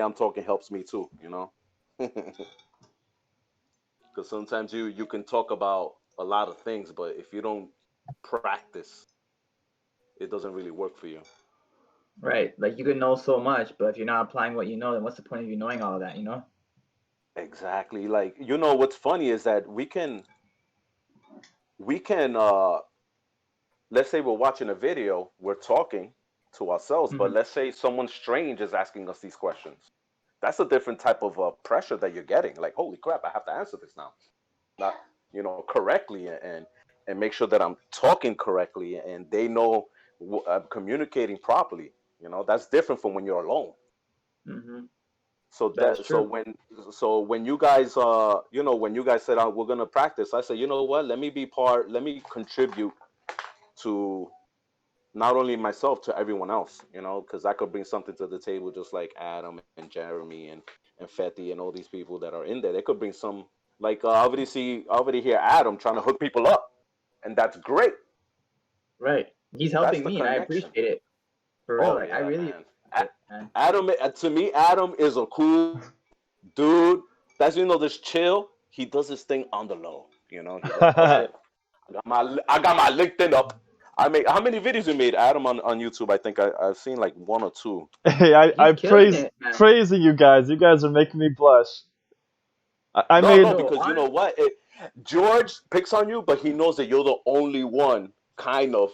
I'm talking helps me too, you know? Because sometimes you can talk about a lot of things, but if you don't practice, it doesn't really work for you. Right. Like you can know so much, but if you're not applying what you know, then what's the point of you knowing all of that, you know? Exactly. Like, what's funny is that we can let's say we're watching a video, we're talking to ourselves, but Hmm. let's say someone strange is asking us these questions. That's a different type of pressure that you're getting. Like, holy crap, I have to answer this now, not correctly, and make sure that I'm talking correctly and they know I'm communicating properly. That's different from when you're alone. Hmm. So That's that true. when you guys when you guys said we're gonna practice, I said, you know what, let me contribute to not only myself, to everyone else, because I could bring something to the table, just like Adam and Jeremy and Fetty and all these people that are in there. They could bring some, like, I already hear Adam trying to hook people up, and that's great. Right. He's That's helping the me and I connection. appreciate it. For real. Oh Like I yeah, really man. appreciate it, man. Adam, to me, Adam is a cool dude. That's, this chill. He does his thing on the low. He's like, oh shit, I got my LinkedIn up. I made how many videos you made, Adam, on YouTube? I think I've seen like one or two. Hey, I He's killing it, man. praising you guys. You guys are making me blush. I No, no, made Yo, because you know what? George picks on you, but he knows that you're the only one kind of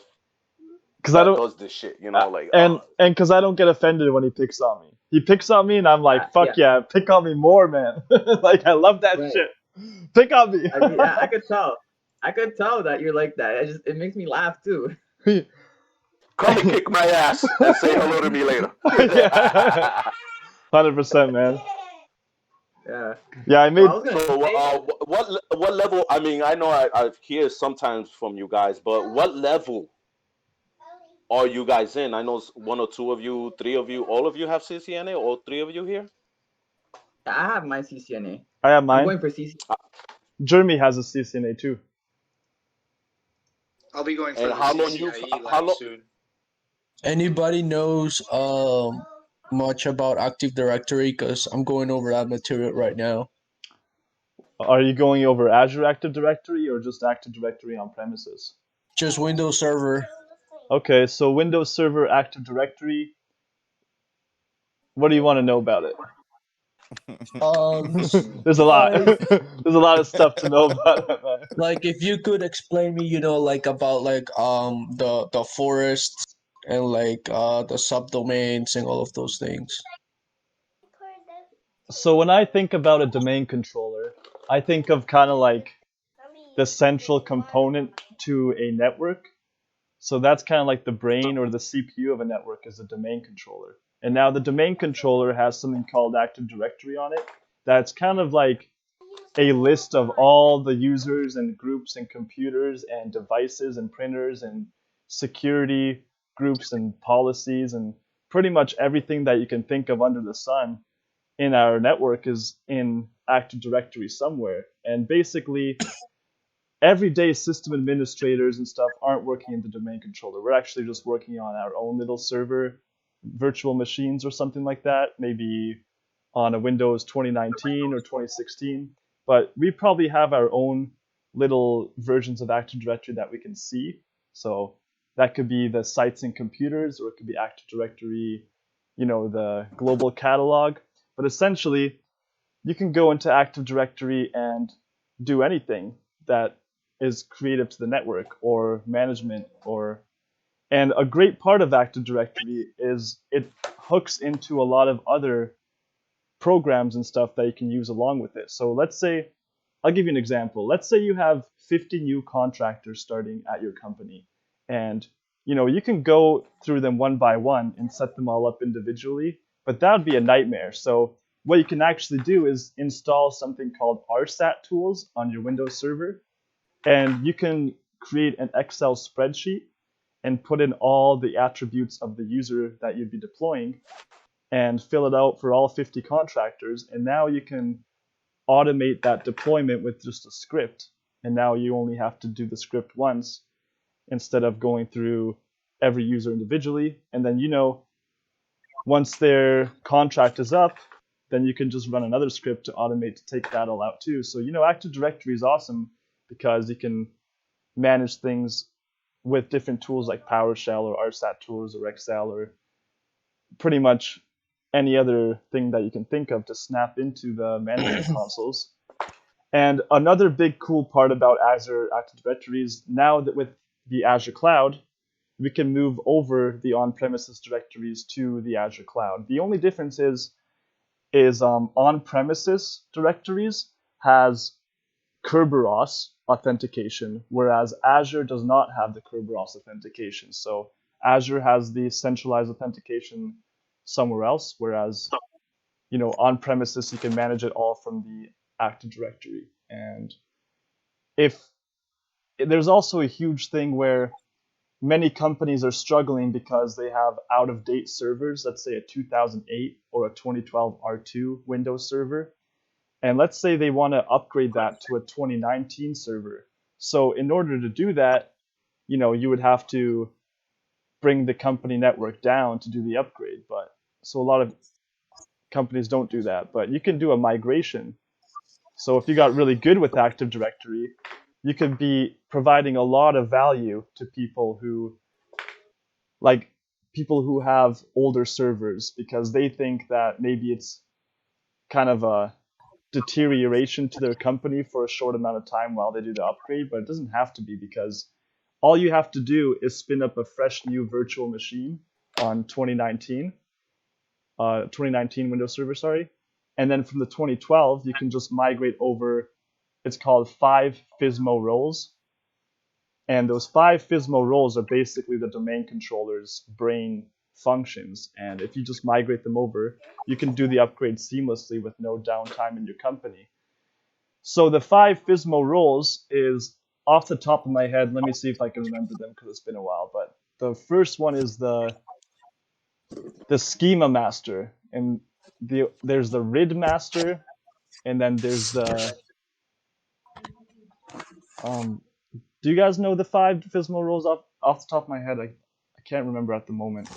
because I that don't does this shit. Like, and because I don't get offended when he picks on me. He picks on me and I'm like, fuck yeah, yeah, pick on me more, man. Like I love that right. shit. Pick on me. I mean, I could tell. I could tell that you're like that. It makes me laugh too. come and kick my ass and say hello to me later. Yeah, 100%, man. Yeah. Yeah, I Well, I made. was gonna So, say, what level? I mean, I know I hear sometimes from you guys, but what level are you guys in? I know one or two of you, three of you, all of you have CCNA. All three of you here. I have my CCNA. I have I'm mine. going for CC. Uh, Jeremy has a CCNA too. I'll be going for And the how long you? CCIE How long? soon. Anybody knows much about Active Directory? Because I'm going over that material right now. Are you going over Azure Active Directory or just Active Directory on premises? Just Windows Server. Okay, so Windows Server Active Directory. What do you want to know about it? Um, There's a lot. like There's a lot of stuff to know about it, man. like if you could explain me, like about like the forests and like the subdomains and all of those things. So when I think about a domain controller, I think of kind of like the central component to a network. So that's kind of like the brain or the CPU of a network is a domain controller. And now the domain controller has something called Active Directory on it. That's kind of like a list of all the users and groups and computers and devices and printers and security groups and policies and pretty much everything that you can think of under the sun in our network is in Active Directory somewhere. And basically, everyday system administrators and stuff aren't working in the domain controller. We're actually just working on our own little server virtual machines or something like that, maybe on a Windows 2019 or 2016. But we probably have our own little versions of Active Directory that we can see. So that could be the sites and computers, or it could be Active Directory, the global catalog. But essentially, you can go into Active Directory and do anything that is creative to the network or management or and a great part of Active Directory is it hooks into a lot of other programs and stuff that you can use along with it. So let's say I'll give you an example. Let's say you have 50 new contractors starting at your company and you can go through them one by one and set them all up individually, but that would be a nightmare. So what you can actually do is install something called RSAT tools on your Windows server, and you can create an Excel spreadsheet and put in all the attributes of the user that you'd be deploying and fill it out for all 50 contractors. And now you can automate that deployment with just a script. And now you only have to do the script once instead of going through every user individually. And then, once their contract is up, then you can just run another script to automate to take that all out too. So, Active Directory is awesome because you can manage things with different tools like PowerShell or RSAT tools or Excel or pretty much any other thing that you can think of to snap into the management consoles. And another big cool part about Azure Active Directory is now that with the Azure Cloud, we can move over the on-premises directories to the Azure Cloud. The only difference is on-premises directories has Kerberos authentication, whereas Azure does not have the Kerberos authentication. So Azure has the centralized authentication somewhere else, whereas on-premises you can manage it all from the Active Directory. And if there's also a huge thing where many companies are struggling because they have out-of-date servers, let's say a 2008 or a 2012 R2 Windows server, and let's say they want to upgrade that to a 2019 server. So in order to do that, you would have to bring the company network down to do the upgrade. But so a lot of companies don't do that, but you can do a migration. So if you got really good with Active Directory, you could be providing a lot of value to people who have older servers because they think that maybe it's kind of a deterioration to their company for a short amount of time while they do the upgrade, but it doesn't have to be, because all you have to do is spin up a fresh new virtual machine on 2019 Windows Server, sorry. And then from the 2012, you can just migrate over, it's called 5 FSMO roles. And those 5 FSMO roles are basically the domain controller's brain functions. And if you just migrate them over, you can do the upgrade seamlessly with no downtime in your company. So the 5 FSMO roles is, off the top of my head, let me see if I can remember them because it's been a while, but the first one is the schema master, and there's the RID master, and then there's the do you guys know the 5 FSMO roles off the top of my head? I can't remember at the moment.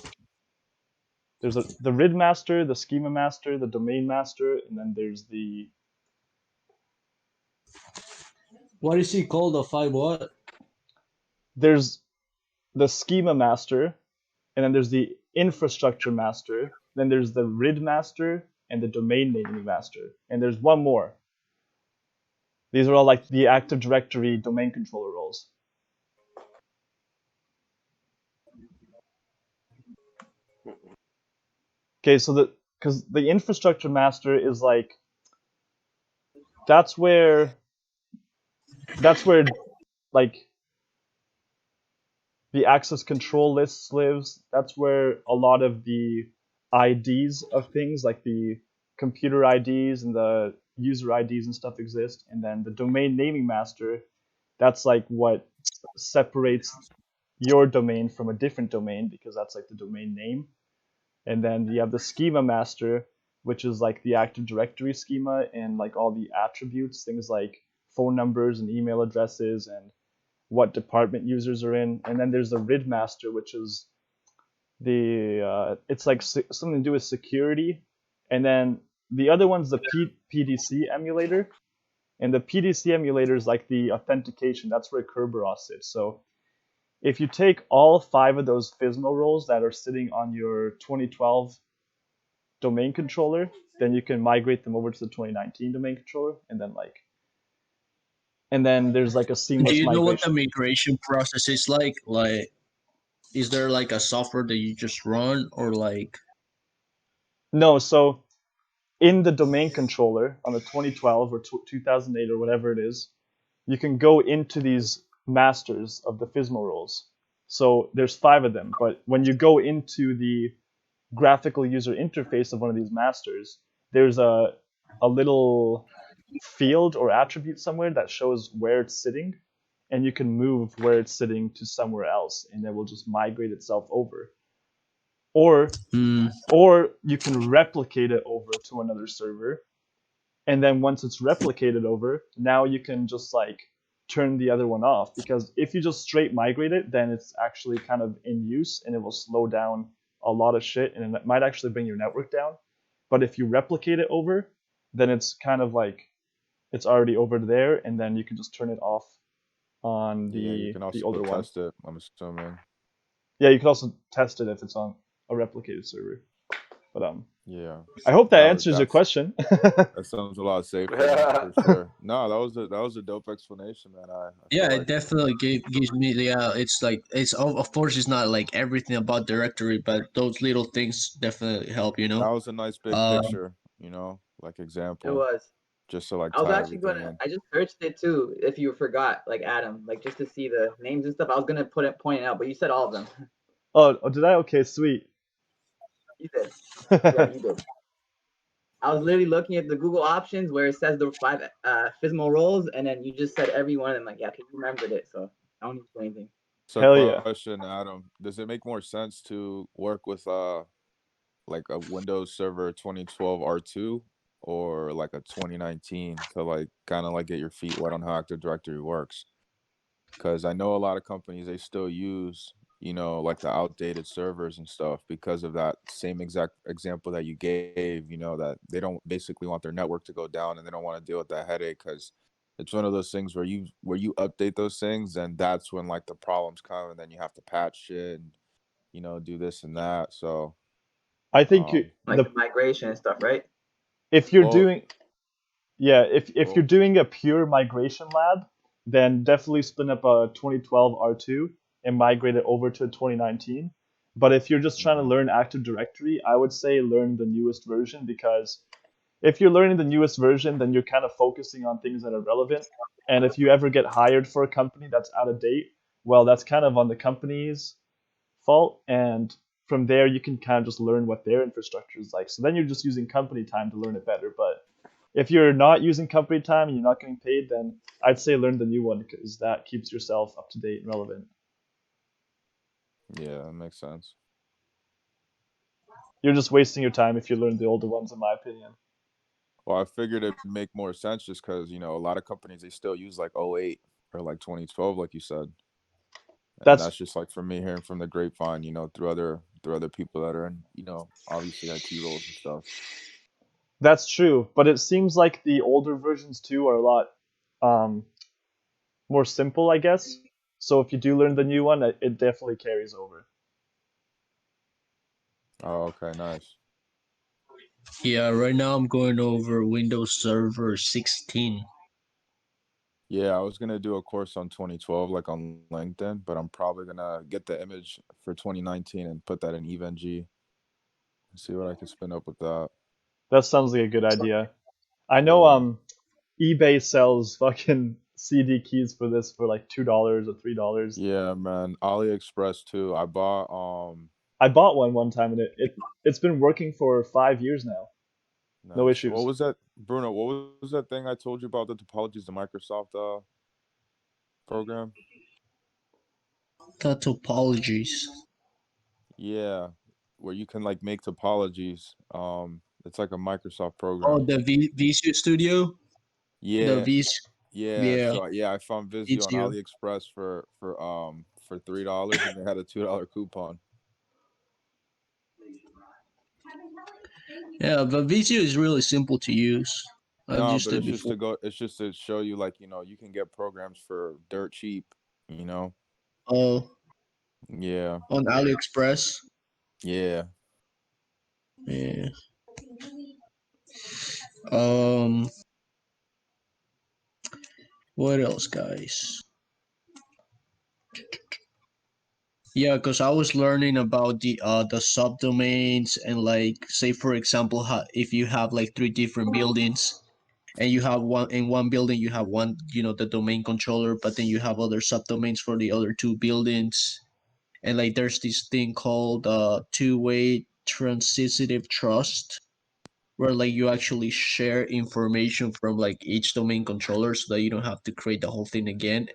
There's the RID master, the schema master, the domain master, and then there's the... What is he called? The 5 what? There's the schema master, and then there's the infrastructure master, then there's the RID master, and the domain naming master. And there's one more. These are all like the Active Directory domain controller roles. Okay, so because the infrastructure master is like, that's where like the access control lists lives. That's where a lot of the IDs of things, like the computer IDs and the user IDs and stuff exist. And then the domain naming master, that's like what separates your domain from a different domain, because that's like the domain name. And then you have the schema master, which is like the Active Directory schema and like all the attributes, things like phone numbers and email addresses and what department users are in. And then there's the RID master, which is it's like something to do with security. And then the other one's the PDC emulator. And the PDC emulator is like the authentication. That's where Kerberos sits. So if you take all 5 of those FSMO roles that are sitting on your 2012 domain controller, then you can migrate them over to the 2019 domain controller, and then there's like a seamless Do you know what the migration. migration process is like? Like, is there like a software that you just run, or like? No, so in the domain controller on the 2012 or 2008 or whatever it is, you can go into these masters of the FSMO roles. So there's 5 of them, but when you go into the graphical user interface of one of these masters, there's a little field or attribute somewhere that shows where it's sitting, and you can move where it's sitting to somewhere else, and it will just migrate itself over. Or you can replicate it over to another server, and then once it's replicated over, now you can just like turn the other one off, because if you just straight migrate it, then it's actually kind of in use and it will slow down a lot of shit, and it might actually bring your network down. But if you replicate it over, then it's kind of like it's already over there, and then you can just turn it off on Yeah, you the can also older one. test it, I'm assuming. Yeah, you can also test it if it's on a replicated server. But Yeah. I hope that answers your question. That sounds a lot safer for sure. No, that was a dope explanation, man. I Yeah, feel it like definitely gives me. Yeah, it's like it's of course it's not like everything about directory, but those little things definitely help. You that know. was a nice big Um, picture, like It example, was. just to like I was tie actually everything gonna. in. I just searched it too. If you forgot, like Adam, like just to see the names and stuff. I was gonna point it out, but you said all of them. Oh, did I? Okay, sweet. You did. Yeah, you did. I was literally looking at the Google options where it says the 5 FSMO roles, and then you just said every one of them. Like, yeah, okay, you remembered it, so I don't need to do anything. So Hell yeah. question, Adam, does it make more sense to work with like a Windows Server 2012 R2 or like a 2019 to like kind of like get your feet wet on how Active Directory works? Because I know a lot of companies, they still use, like the outdated servers and stuff because of that same exact example that you gave, that they don't basically want their network to go down and they don't want to deal with that headache because it's one of those things where you update those things and that's when like the problems come and then you have to patch shit and do this and that. So I think Like the migration and stuff, right? if you're well, doing if you're well, doing a pure migration lab, then definitely spin up a 2012 R2 and migrate it over to 2019. But if you're just trying to mhm. learn Active Directory, I would say learn the newest version, because if you're learning the newest version, then you're kind of focusing on things that are relevant. And if you ever get hired for a company that's out of date, well, that's kind of on the company's fault. And from there, you can kind of just learn what their infrastructure is like. So then you're just using company time to learn it better. But if you're not using company time and you're not getting paid, then I'd say learn the new one, because that keeps yourself up to date and relevant. Yeah, that makes sense. You're just wasting your time if you learn the older ones, in my opinion. Well, I figured it'd make more sense just because, a lot of companies, they still use like '08 or like 2012, like you said. And That's that's just like from me hearing from the grapevine, through other people that are in, obviously IT roles and stuff. that's true, but it seems like the older versions too are a lot um, more simple, I guess. So if you do learn the new one, it definitely carries over. Oh, okay, nice. yeah, right now I'm going over Windows Server 16. Yeah, I was gonna do a course on 2012, like on LinkedIn, but I'm probably gonna get the image for 2019 and put that in EVNG and see what I can spin up with that. That sounds like a good idea. I know Yeah. eBay sells fucking CD keys for this for like $2 or $3. Yeah, man. AliExpress too. I bought I bought one time, and it's been working for 5 years now. No nice. What issues. was that, Bruno? What was that thing I told you about the topologies, the Microsoft program? The topologies. Yeah, where you can like make topologies. It's like a Microsoft Oh, program. the Visual Studio. The Yeah, Vis. yeah. Yeah, So yeah, I found Visio on Visio. AliExpress for $3, and they had a $2 coupon. Yeah, but Visio is really simple to use. I've No, used but it it's just before. to go. It's just to show you, like, you can get programs for dirt cheap. You know. Oh, Yeah. on AliExpress. Yeah. Yeah. Um. What else, guys? Yeah, because I was learning about the subdomains and like say for example, if you have like three different buildings and you have one in one building you have one the domain controller, but then you have other subdomains for the other two buildings, and like there's this thing called two-way transitive trust where like you actually share information from like each domain controller so that you don't have to create the whole thing again.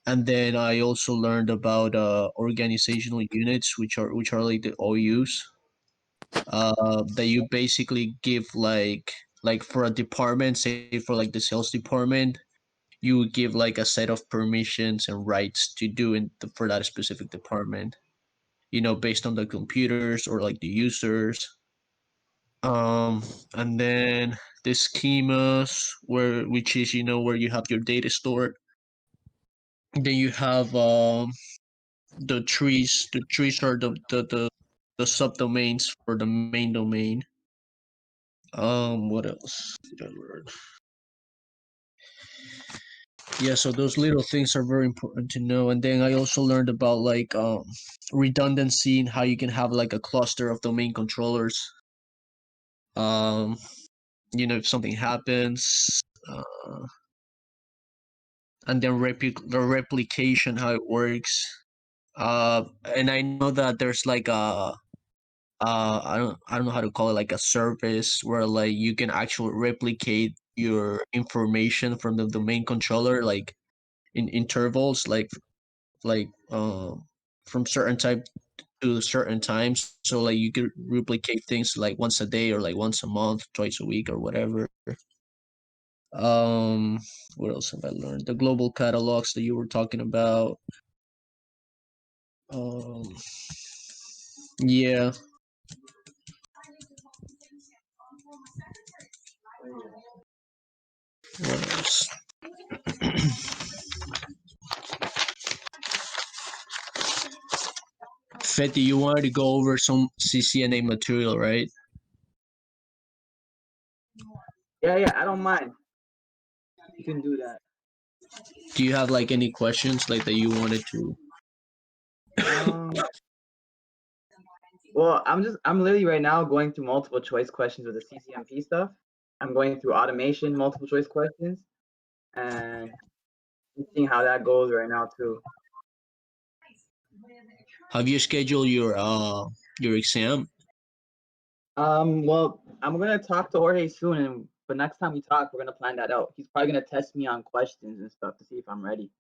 And then I also learned about organizational units, which are like the OUs. That you basically give like for a department, say for like the sales department, you would give like a set of permissions and rights to do for that specific department. Based on the computers or like the users. And then the schemas, which is where you have your data stored. Then you have the trees. The trees are the subdomains for the main domain. What else did I learn? Yeah, so those little things are very important to know. And then I also learned about like redundancy and how you can have like a cluster of domain controllers. If something happens, and then the replication, how it works. And I know that there's like I don't know how to call it, like a service where like you can actually replicate your information from the domain controller, like in intervals, like from certain type to certain times. So like you could replicate things like once a day or like once a month, twice a week or whatever. Um, what else have I learned? The global catalogs that you were talking about. Um, yeah. What else? Fetty, you wanted to go over some CCNA material, right? Yeah, I don't mind. You can do that. Do you have like any questions like that you wanted to? Well, I'm literally right now going through multiple choice questions with the CCMP stuff. I'm going through automation, multiple choice questions, and seeing how that goes right now too. Have you scheduled your exam? Well, I'm gonna talk to Jorge soon, but next time we talk, we're gonna plan that out. He's probably gonna test me on questions and stuff to see if I'm ready.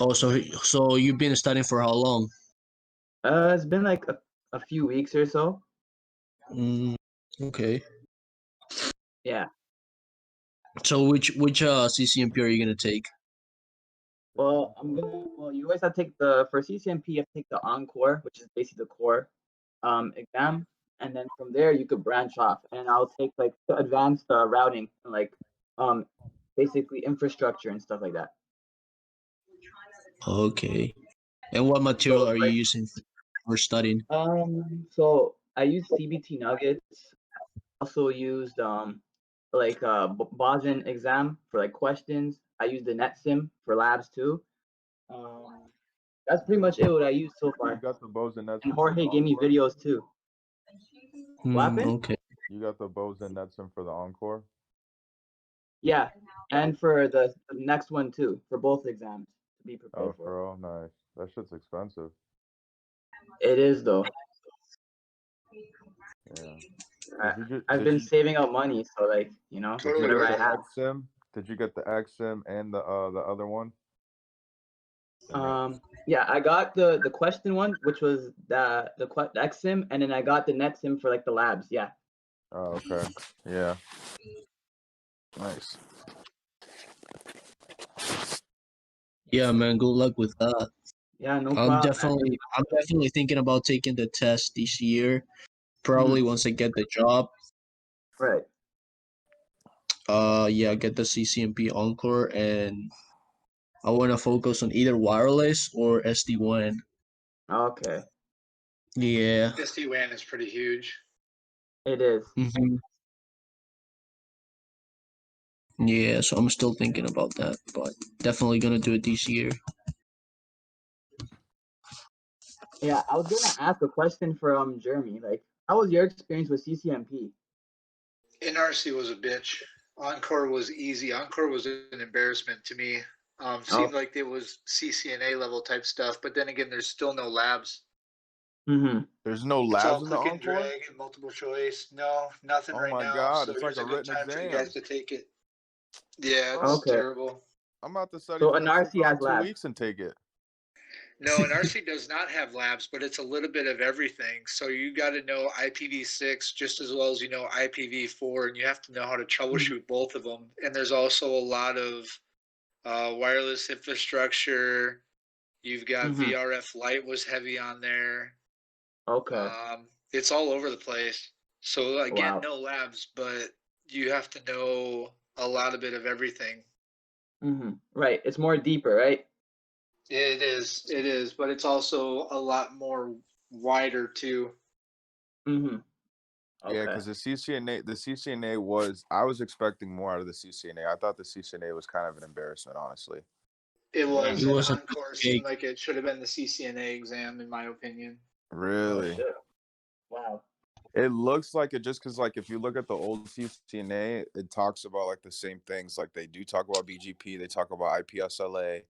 Oh, so you've been studying for how long? It's been like a few weeks or so. Okay. Yeah. So which CCMP are you gonna take? Well, you always have to take for CCMP, you have to take the Encore, which is basically the core exam, and then from there you could branch off. And I'll take like the advanced routing and like basically infrastructure and stuff like that. Okay. And what material So are you using for studying? so I used CBT nuggets. Also used like Boston exam for like questions. I used the NetSim for labs too. That's pretty much it what I used so You far. got the bows and nets And in for the Jorge gave me encore. videos too. What happened? Okay. You got the bows and nets in for the encore. Yeah, and for the next one too, for both exams to be prepared Oh, for. for real? Nice. That shit's expensive. It is though. Yeah. I, Did you get I've did been you saving up money, so like did you whatever get I the have. XSIM? Did you get the XSIM and the other one? Yeah, I got the question one, which was the XSIM, and then I got the NetSim for like the labs. Yeah. Oh, okay. Yeah. Nice. Yeah, man. Good luck with that. Yeah, no I'm problem, man. definitely thinking about taking the test this year. Probably Mhm. once I get the job. Right. Yeah, get the CCMP Encore, and I want to focus on either wireless or SD-WAN. Okay. Yeah. SD-WAN is pretty huge. It is. hmm Yeah, so I'm still thinking about that, but definitely gonna do it this year. Yeah, I was gonna ask a question for Jeremy. Like, how was your experience with CCMP? NRC was a bitch. Encore was easy. Encore was an embarrassment to me. Oh. Seemed like it was CCNA level type stuff, but then again, there's still no labs. Mm-hmm. There's no It's all labs in the click and encore? drag and multiple choice. No, nothing Oh right my now. god, So it's like here's a a good written time for you exam. guys to take it. Yeah, it's What? Okay. terrible. I'm about to study So for that shit NRC for has like 2 labs. weeks and take it. No, NRC does not have labs, but it's a little bit of everything. So you got to know IPv6 just as well as you know IPv4, and you have to know how to troubleshoot both of them. And there's also a lot of wireless infrastructure. You've got Mm-hmm. VRF Lite was heavy on there. Okay. It's all over the place. So again, Wow. no labs, but you have to know a lot of bit of everything. Right. It's more deeper, right? It is, but it's also a lot more wider too. Mm-hmm. Yeah, Okay. because the CCNA was, I was expecting more out of the CCNA. I thought the CCNA was kind of an embarrassment, honestly. It was, It and was a Encore big. seemed like it should have been the CCNA exam, in my opinion. Oh Really? shit. Wow. It looks like it just because, like, if you look at the old CCNA, it talks about like the same things. Like they do talk about BGP, they talk about IPSLA,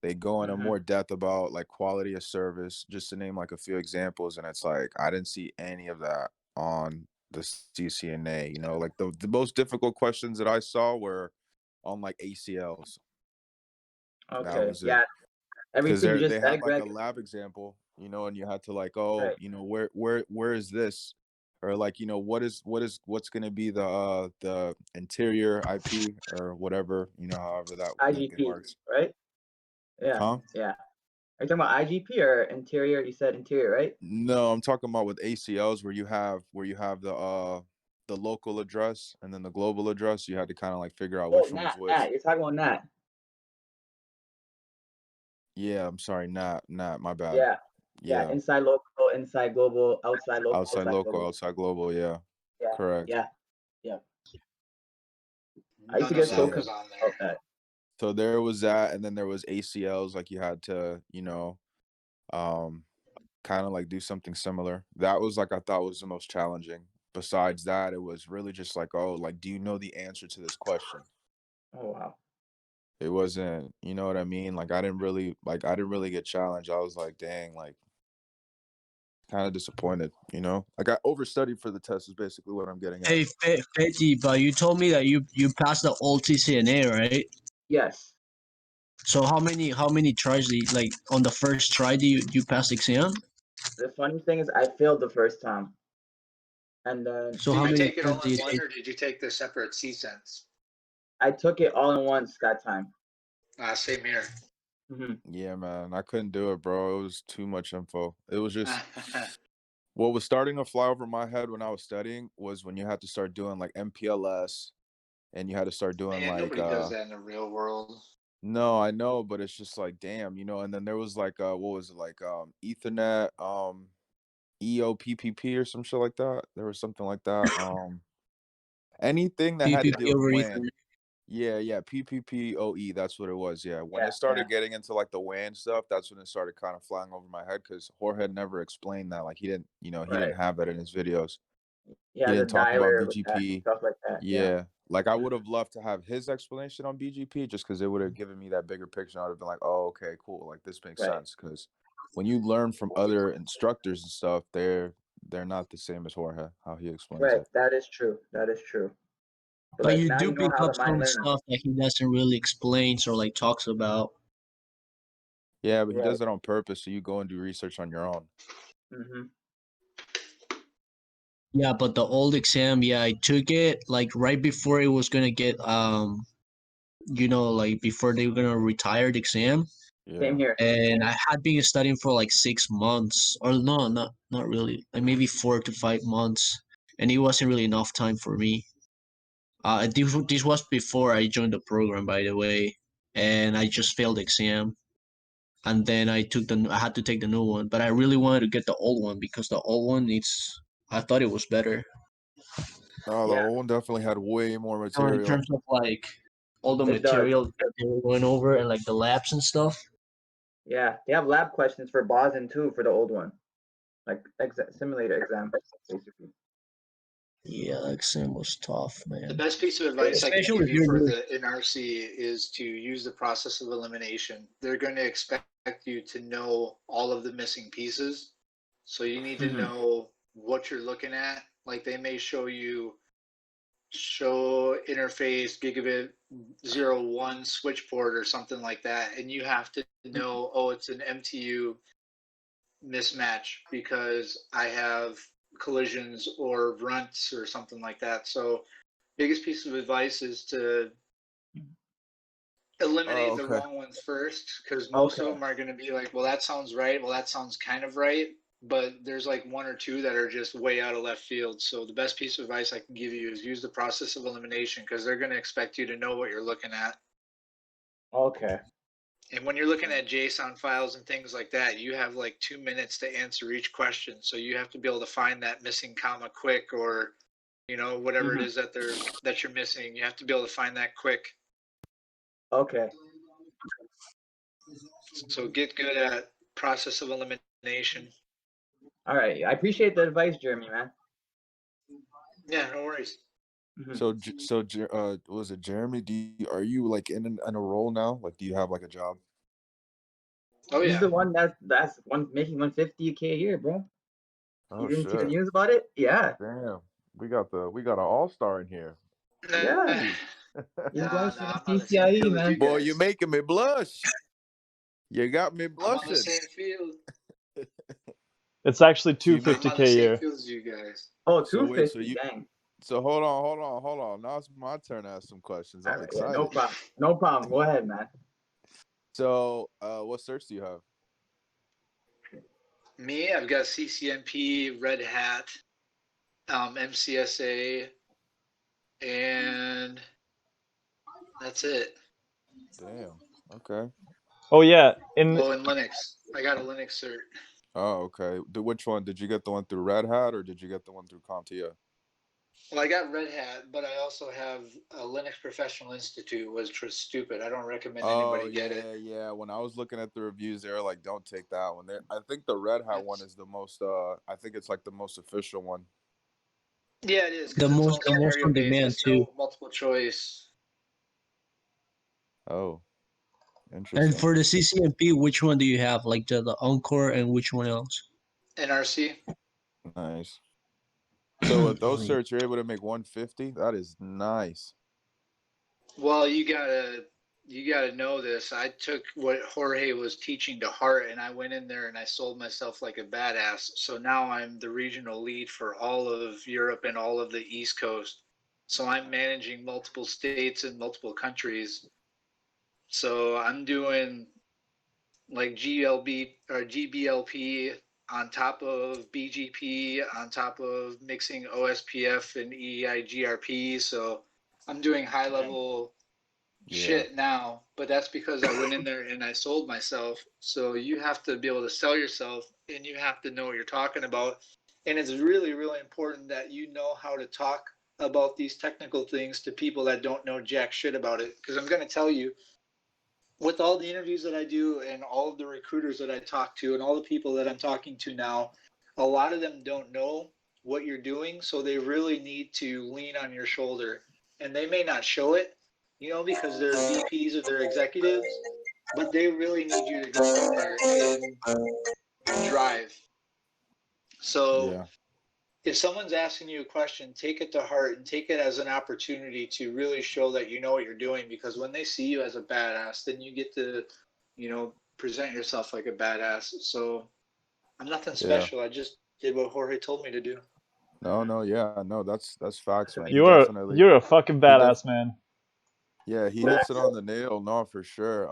they go into more depth about like quality of service, just to name like a few examples. And it's like I didn't see any of that on the CCNA. You know, like the most difficult questions that I saw were on like ACLs. That Okay. was it. Yeah. Because Everything you they just had said, like a Greg. lab example, you know, and you had to like, oh, Right. you know, where is this, or like, you know, what's going to be the interior IP or whatever, you know, however that thing IGP, works. right? Yeah. Huh? Yeah. Are you talking about IGP or interior? You said interior, right? No, I'm talking about with ACLs where you have the local address and then the global address. You had to kind of like figure out Oh, which one was NAT. which. NAT. You're talking about NAT. Yeah, I'm sorry, not my bad. Yeah. Yeah. Yeah, Inside local, inside global, outside local, outside outside local, global. outside global. Yeah, Yeah. correct. Yeah. Yeah. I used to None of get so that So was confused on about there. that. so there was that, and then there was ACLs, like you had to, you know, um, kind of like do something similar. That was like I thought was the most challenging. Besides that, it was really just like, oh, like, do you know the answer to this question? Oh wow. It wasn't, you know what I mean? Like I didn't really get challenged. I was like, dang, like kind of disappointed, you know? Like I overstudied for the test is basically what I'm getting at. Hey, Fetty, but you told me that you passed the old TCNA, right? Yes. So how many tries did like on the first try do you pass the exam? The funny thing is, I failed the first time, and then So how Did you many take it times all do in you one, take? or did you take the separate C-Sense? I took it all in once that time. Same here. Yeah, man, I couldn't do it, bro. It was too much info. It was just what was starting to fly over my head when I was studying was when you had to start doing like MPLS and you had to start doing Man, like nobody does that in the real world. no, I know, but it's just like damn, you know, and then there was like what was it like Ethernet EOPPP or some shit like that. There was something like that. Anything that had to PPP deal with over WAN. Ethernet. Yeah, PPPoE, that's what it was. Yeah. When Yeah. it started getting into like the WAN stuff, that's when it started kind of flying over my head because Jorge never explained that. Like he didn't, you know, he didn't Right. have that in his videos. He He has a didn't talk about dialer with that and BGP. stuff like that. Yeah. Yeah. Like I would have loved to have his explanation on BGP just because it would have given me that bigger picture. I would have been like, oh, okay, cool. Like this makes Right. sense. Because when you learn from other instructors and stuff, they're not the same as Jorge, how he explains Right. it. That is true. That is true. But But like you now do you know pick how up the mind some learns. stuff that he doesn't really explains or like talks about. Yeah, but he Right. does it on purpose. So you go and do research on your own. Mm-hmm. Yeah, but the old exam, yeah, I took it like right before it was gonna get like before they were gonna retire the exam. Same Yeah. here. And I had been studying for like 6 months, or no, not really, like maybe 4 to 5 months, and it wasn't really enough time for me. This was before I joined the program, by the way, and I just failed the exam, and then I had to take the new one, but I really wanted to get the old one because the old one I thought it was better. Oh, the Yeah. old one definitely had way more So in material. terms of like all the It does. material that they were going over and like the labs and stuff. Yeah. They have lab questions for Boson too for the old one, like simulator exam, basically. Yeah, that exam was tough, The man. best piece of advice I can Especially give if you you're for new. the NRC is to use the process of elimination. They're going to expect you to know all of the missing pieces. So you need to Mm-hmm. know what you're looking at. Like they may show interface gigabit 01 switch port or something like that. And you have to know, oh, it's an MTU mismatch because I have collisions or runts or something like that. So biggest piece of advice is to eliminate Oh, the okay. wrong ones first, because most of Okay. them are going to be like, well, that sounds right. Well, that sounds kind of right. but there's like one or two that are just way out of left field. So the best piece of advice I can give you is use the process of elimination, because they're going to expect you to know what you're looking at. Okay. And when you're looking at JSON files and things like that, you have like 2 minutes to answer each question. So you have to be able to find that missing comma quick, or whatever it is that you're missing. You have to be able to find that quick. Okay. So get good at process of elimination. All right. I appreciate the advice, Jeremy, man. Yeah, no worries. Was it Jeremy? Are you like in a role now? Like, do you have like a job? Oh He's yeah. the one that's making 150K a year, bro. Oh You didn't see the shit! news about it? Yeah. Damn, we got an all-star in here. Yeah. He's going Nah, for the I'm on the same CCIE, field as you man. Boy, guys. you're making me blush. You got me I'm on blushing. the same field. It's actually So you make- I'm on the 250K a same year. field as you guys. Oh, So wait, so 250, you dang. so hold on. Now it's my turn to ask some questions. All I'm right, yeah, excited. no problem. No problem. Go ahead, man. So, what certs do you have? Me, I've got CCNP, Red Hat, MCSA, and that's it. Damn. Okay. Oh yeah, Oh, and Linux. I got a Linux cert. Oh, okay. Which one did you get? The one through Red Hat, or did you get the one through CompTIA? Well, I got Red Hat, but I also have a Linux Professional Institute, which was stupid. I don't recommend anybody get it. Yeah. When I was looking at the reviews, they were like, "Don't take that one." I think the Red Hat one is the most. I think it's like the most official one. Yeah, it is, The because it's all most scenario on based. demand It's too. no multiple choice. Oh, And interesting. for the CCNP, which one do you have? Like the Encore and which one else? NRC. Nice. So with those Nice. certs, you're able to make 150. That is nice. Well, you gotta know this. I took what Jorge was teaching to heart, and I went in there and I sold myself like a badass. So now I'm the regional lead for all of Europe and all of the East Coast. So I'm managing multiple states and multiple countries. So I'm doing like GLB or GBLP on top of BGP, on top of mixing OSPF and EIGRP. So I'm doing high level shit now, but that's because I went in there and I sold myself. So you have to be able to sell yourself, and you have to know what you're talking about. And it's really, really important that you know how to talk about these technical things to people that don't know jack shit about it. Because I'm going to tell you, with all the interviews that I do and all of the recruiters that I talk to and all the people that I'm talking to now, a lot of them don't know what you're doing. So they really need to lean on your shoulder. And they may not show it, because they're VPs or they're executives, but they really need you to go in there and drive. So Yeah. if someone's asking you a question, take it to heart and take it as an opportunity to really show that you know what you're doing, because when they see you as a badass, then you get to, present yourself like a badass. So I'm nothing Yeah. special. I just did what Jorge told me to do. No, that's facts, man. You're a fucking He def badass, man. Yeah, he hits it on the nail, no, for sure.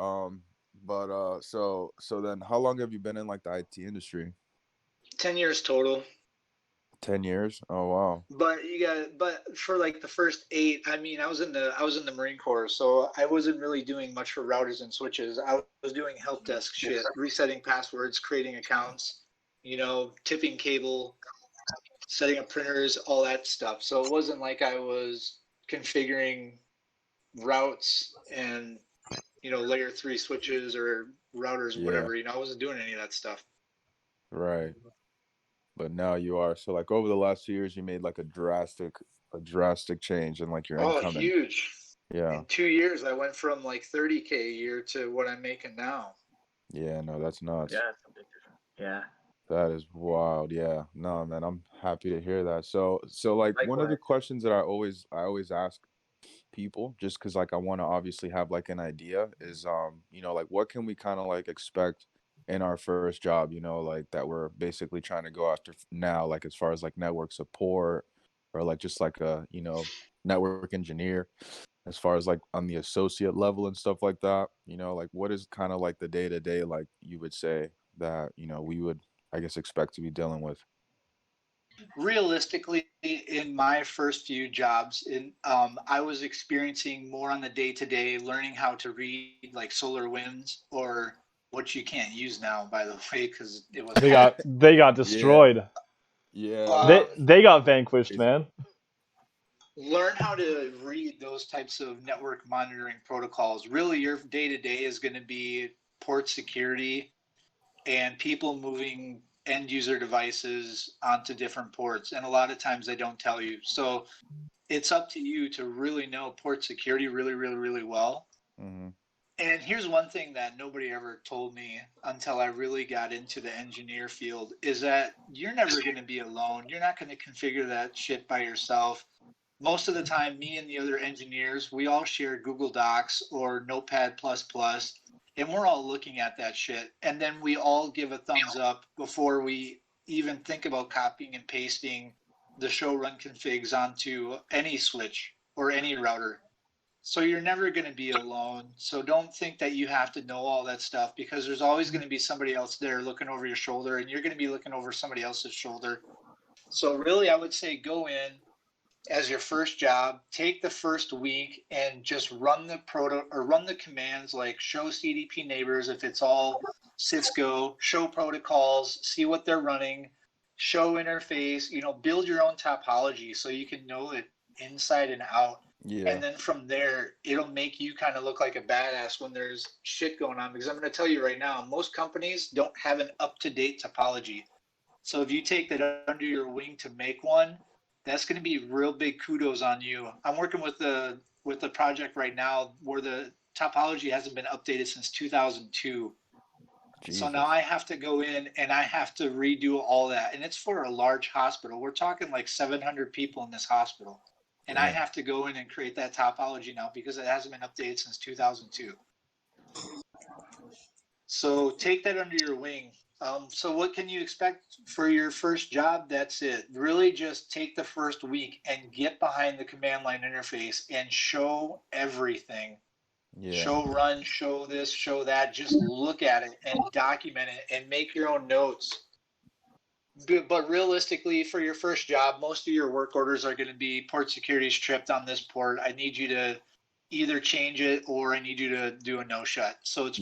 But so then how long have you been in like the IT industry? 10 years total. 10 years? Oh wow. But for like the first 8, I mean, I was in the Marine Corps, so I wasn't really doing much for routers and switches. I was doing help desk shit, resetting passwords, creating accounts, tipping cable, setting up printers, all that stuff. So it wasn't like I was configuring routes and layer 3 switches or routers or Yeah, whatever. I wasn't doing any of that stuff. right. But now you are. So like over the last 2 years you made like a drastic change in like your Oh, income and huge. yeah. In 2 years, I went from like 30K a year to what I'm making now. Yeah, no, that's nuts. Yeah, that's a big difference. Yeah. That is wild. Yeah. No, man, I'm happy to hear that. So like one of the Likewise. questions that I always ask people, just because like I want to obviously have like an idea, is like what can we kind of like expect in our first job, like that we're basically trying to go after now, like as far as like network support, or like just like a network engineer, as far as like on the associate level and stuff like that, like what is kind of like the day to day, like you would say that we would I guess, expect to be dealing with? Realistically, in my first few jobs, I was experiencing more on the day to day, learning how to read like solar winds, or which you can't use now, by the way, because it was hacked. They got destroyed. Yeah, Um, They got vanquished, Crazy. man. learn how to read those types of network monitoring protocols. Really, your day to day is going to be port security and people moving end user devices onto different ports. And a lot of times they don't tell you. So it's up to you to really know port security really, really, really well. Mm-hmm. And here's one thing that nobody ever told me until I really got into the engineer field is that you're never going to be alone. You're not going to configure that shit by yourself. Most of the time, me and the other engineers, we all share Google Docs or Notepad++, and we're all looking at that shit. And then we all give a thumbs up before we even think about copying and pasting the show run configs onto any switch or any router. So you're never going to be alone. So don't think that you have to know all that stuff, because there's always going to be somebody else there looking over your shoulder, and you're going to be looking over somebody else's shoulder. So really, I would say go in as your first job, take the first week and just run the commands like show CDP neighbors if it's all Cisco, show protocols, see what they're running, show interface, build your own topology so you can know it inside and out. Yeah. And then from there, it'll make you kind of look like a badass when there's shit going on. Because I'm going to tell you right now, most companies don't have an up-to-date topology. So if you take that under your wing to make one, that's going to be real big kudos on you. I'm working with the project right now where the topology hasn't been updated since 2002. Jesus. So now I have to go in and I have to redo all that. And it's for a large hospital. We're talking like 700 people in this hospital. And I Damn. have to go in and create that topology now because it hasn't been updated since 2002. So take that under your wing. So what can you expect for your first job? That's it. Really just take the first week and get behind the command line interface and show everything. Yeah. Show run, show this, show that. Just look at it and document it and make your own notes. But realistically, for your first job, most of your work orders are going to be port security is tripped on this port. I need you to either change it or I need you to do a no shut. So it's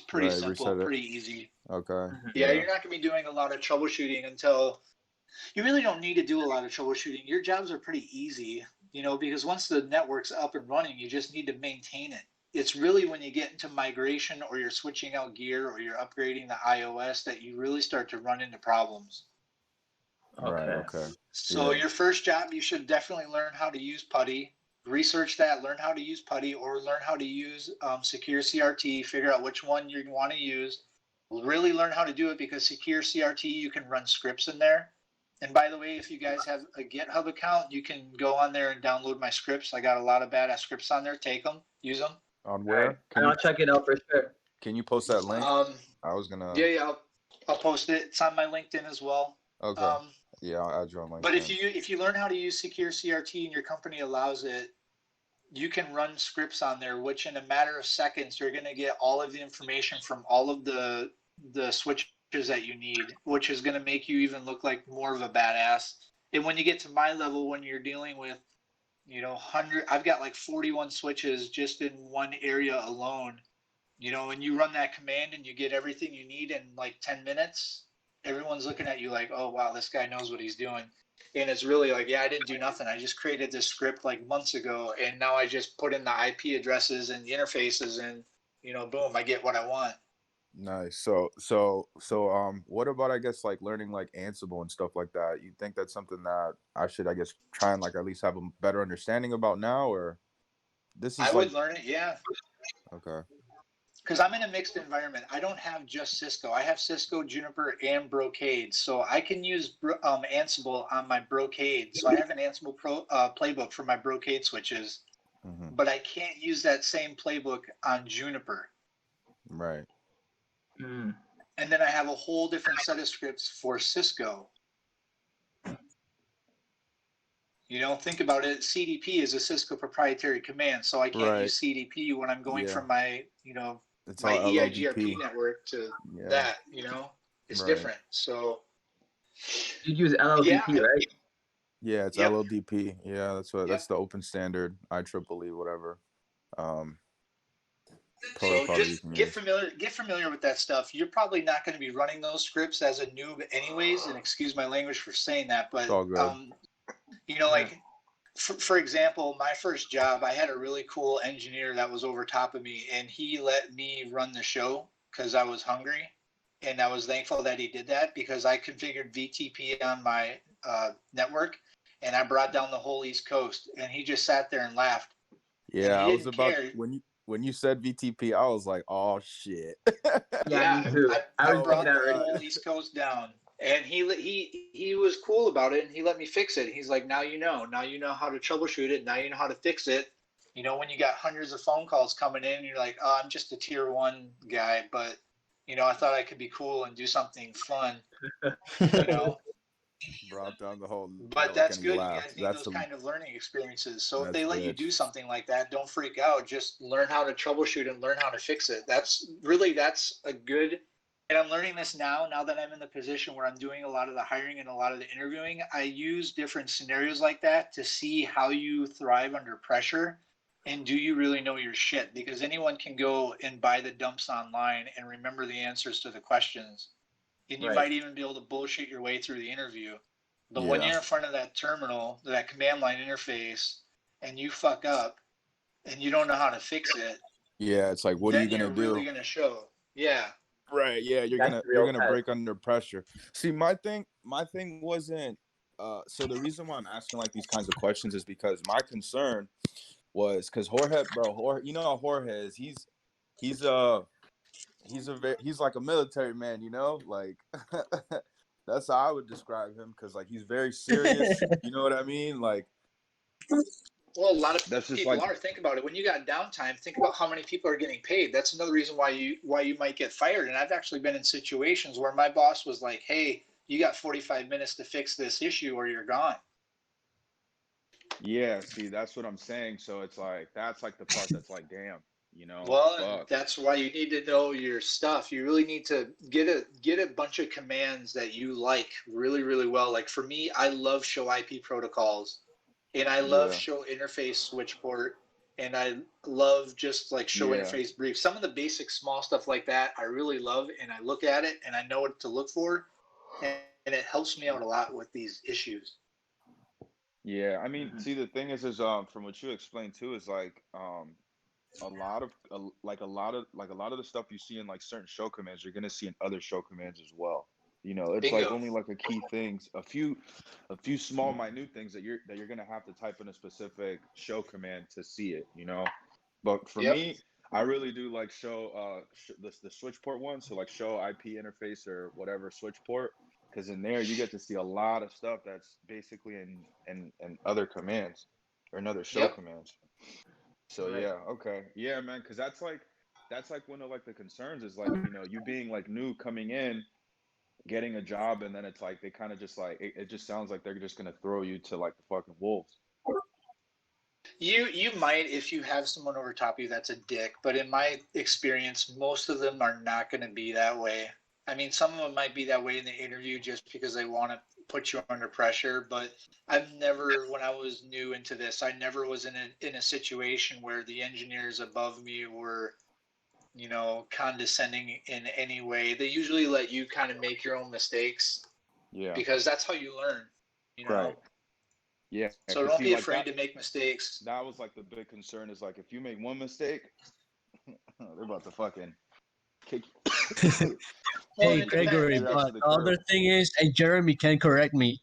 pretty right, simple, reset it. pretty easy. Okay. Yeah, you're not going to be doing a lot of troubleshooting until you really don't need to do a lot of troubleshooting. Your jobs are pretty easy, because once the network's up and running, you just need to maintain it. It's really when you get into migration or you're switching out gear or you're upgrading the iOS that you really start to run into problems. Right. Okay. So Yeah. your first job, you should definitely learn how to use PuTTY. Research that, learn how to use PuTTY, or learn how to use Secure CRT. Figure out which one you want to use. Really learn how to do it, because Secure CRT, you can run scripts in there. And by the way, if you guys have a GitHub account, you can go on there and download my scripts. I got a lot of badass scripts on there. Take them, use them. On where? Right. And I'll check it out for sure. Can you post that link? I was gonna. Yeah, I'll post it. It's on my LinkedIn as well. Okay. Yeah, I'll add you on LinkedIn. But if you learn how to use Secure CRT and your company allows it, you can run scripts on there, which in a matter of seconds, you're going to get all of the information from all of the switches that you need, which is going to make you even look like more of a badass. And when you get to my level, when you're dealing with, 100, I've got like 41 switches just in one area alone, and you run that command and you get everything you need in like 10 minutes, everyone's looking at you like, oh, wow, this guy knows what he's doing. And it's really like, yeah, I didn't do nothing. I just created this script like months ago, and now I just put in the IP addresses and the interfaces, and boom, I get what I want. Nice. So what about, I guess, like learning like Ansible and stuff like that? You think that's something that I should, I guess, try and like at least have a better understanding about now, or this is I would learn it, yeah. Okay. Because I'm in a mixed environment. I don't have just Cisco. I have Cisco, Juniper, and Brocade. So I can use Ansible on my Brocade. So I have an Ansible playbook for my Brocade switches, but I can't use that same playbook on Juniper. Right. And then I have a whole different set of scripts for Cisco. Think about it. CDP is a Cisco proprietary command, so I can't use CDP when I'm going from my, my EIGRP network to that, is Right. different. So You use LLDP, yeah, right? Yeah, it's yep. LLDP. Yeah, that's Yep. the open standard, IEEE, whatever. Um, So protocol that you just can use. get familiar with that stuff. You're probably not going to be running those scripts as a noob anyways, and excuse my language for saying that, It's but all good. you know, like for example, my first job, I had a really cool engineer that was over top of me, and he let me run the show because I was hungry, and I was thankful that he did that because I configured VTP on my network, and I brought down the whole East Coast, and he just sat there and laughed, and Yeah, he I was didn't about care. when you said VTP, I was like, oh shit. Yeah, me too. I I was thinking brought that the already. whole East Coast down, and he was cool about it, and he let me fix it. He's like, now you know how to troubleshoot it. Now you know how to fix it. You know, when you got hundreds of phone calls coming in, you're like, oh, I'm just a tier 1 guy, but you know, I thought I could be cool and do something fun. You know, Brought down the whole but network that's and he good. You laughed. guys need those kind of learning experiences. So if That's they let you rich. do something like that, don't freak out. Just learn how to troubleshoot and learn how to fix it. That's a good. And I'm learning this now that I'm in the position where I'm doing a lot of the hiring and a lot of the interviewing. I use different scenarios like that to see how you thrive under pressure and do you really know your shit? Because anyone can go and buy the dumps online and remember the answers to the questions. And you Right. might even be able to bullshit your way through the interview. But when Yeah. you're in front of that terminal, that command line interface, and you fuck up and you don't know how to fix it, Yeah, it's like, what are you then gonna you're really do? gonna show. Yeah. Right. Yeah, That's the you're real gonna test. break under pressure. See, my thing wasn't so the reason why I'm asking like these kinds of questions is because my concern was because Jorge, you know how Jorge is. He's he's like a military man, you know, like that's how I would describe him because like he's very serious. You know what I mean? Like Well, a lot of that's just people like are. Think about it. When you got downtime, think about how many people are getting paid. That's another reason why you might get fired. And I've actually been in situations where my boss was like, "Hey, you got 45 minutes to fix this issue, or you're gone." yeah. See, that's what I'm saying. So it's like that's like the part that's like, damn, you know, Well, and fuck. that's why you need to know your stuff. You really need to get a bunch of commands that you like really, really well. Like for me, I love show IP protocols, and I love Yeah. show interface switch port, and I love just like show Yeah. interface brief. Some of the basic small stuff like that I really love, and I look at it and I know what to look for, and it helps me out a lot with these issues. Yeah. I mean, Mhm. see, the thing is from what you explained too, is like a lot of like a lot of the stuff you see in like certain show commands, you're gonna see in other show commands as well. You know, it's like Bingo. only like a key things, a few small minute things that you're gonna have to type in a specific show command to see it. You know, but for Yep. me, I really do like show the switch port one. So like show IP interface or whatever switch port, because in there you get to see a lot of stuff that's basically in other commands or in other show Yep. commands. So Right. yeah, okay, yeah, man, because that's like one of like the concerns is like you know you being like new coming in, getting a job, and then it's like they kind of just like it just sounds like they're just gonna throw you to like the fucking wolves. You might if you have someone over top of you that's a dick, but in my experience, most of them are not going to be that way. I mean, some of them might be that way in the interview just because they want to put you under pressure, but I've never, when I was new into this, I never was in a situation where the engineers above me were, you know, condescending in any way. They usually let you kind of make your own mistakes Yeah, because that's how you learn, you know. right. Yeah, So because don't see, be like afraid to make mistakes. that was like the big concern is like if you make one mistake, they're about to fucking kick Well, and Hey, it kick depends. Gregory, your ass but to the the curb. other thing is, and Jeremy can correct me.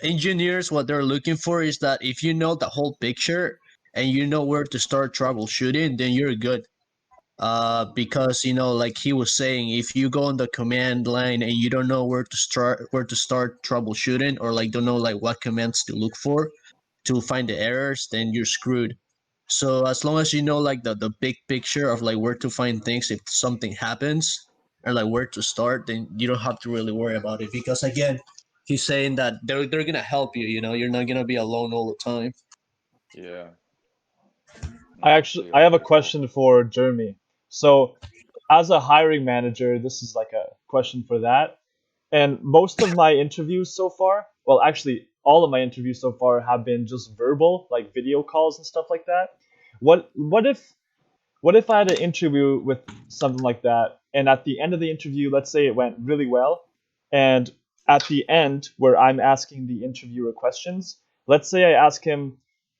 Engineers, what they're looking for is that if you know the whole picture and you know where to start troubleshooting, then you're good. Because like he was saying, if you go on the command line and you don't know where to start troubleshooting, or like don't know like what commands to look for to find the errors, then you're screwed. So as long as you know like the big picture of like where to find things if something happens, or like where to start, then you don't have to really worry about it, because again, he's saying that they're gonna help you. You're not gonna be alone all the time. Yeah, I no, I actually see. I have a Okay, cool. question for Jeremy. So as a hiring manager, this is like a question for that. And most of my interviews so far, well, actually, all of my interviews so far have been just verbal, like video calls and stuff like that. What if I had an interview with something like that, and at the end of the interview, let's say it went really well, and at the end where I'm asking the interviewer questions, let's say I ask him,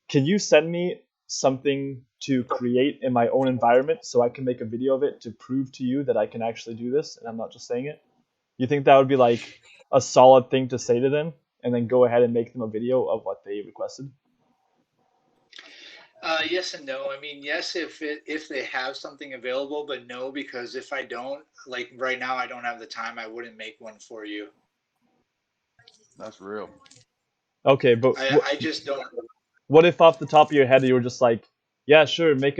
"Can you send me something to create in my own environment so I can make a video of it to prove to you that I can actually do this and I'm not just saying it?" You think that would be like a solid thing to say to them, and then go ahead and make them a video of what they requested? Yes and no. I mean, yes, if they have something available, but no, because if I don't, like right now, I don't have the time. I wouldn't make one for you. That's real. Okay, but I just don't. what if off the top of your head you were just like, yeah, sure, make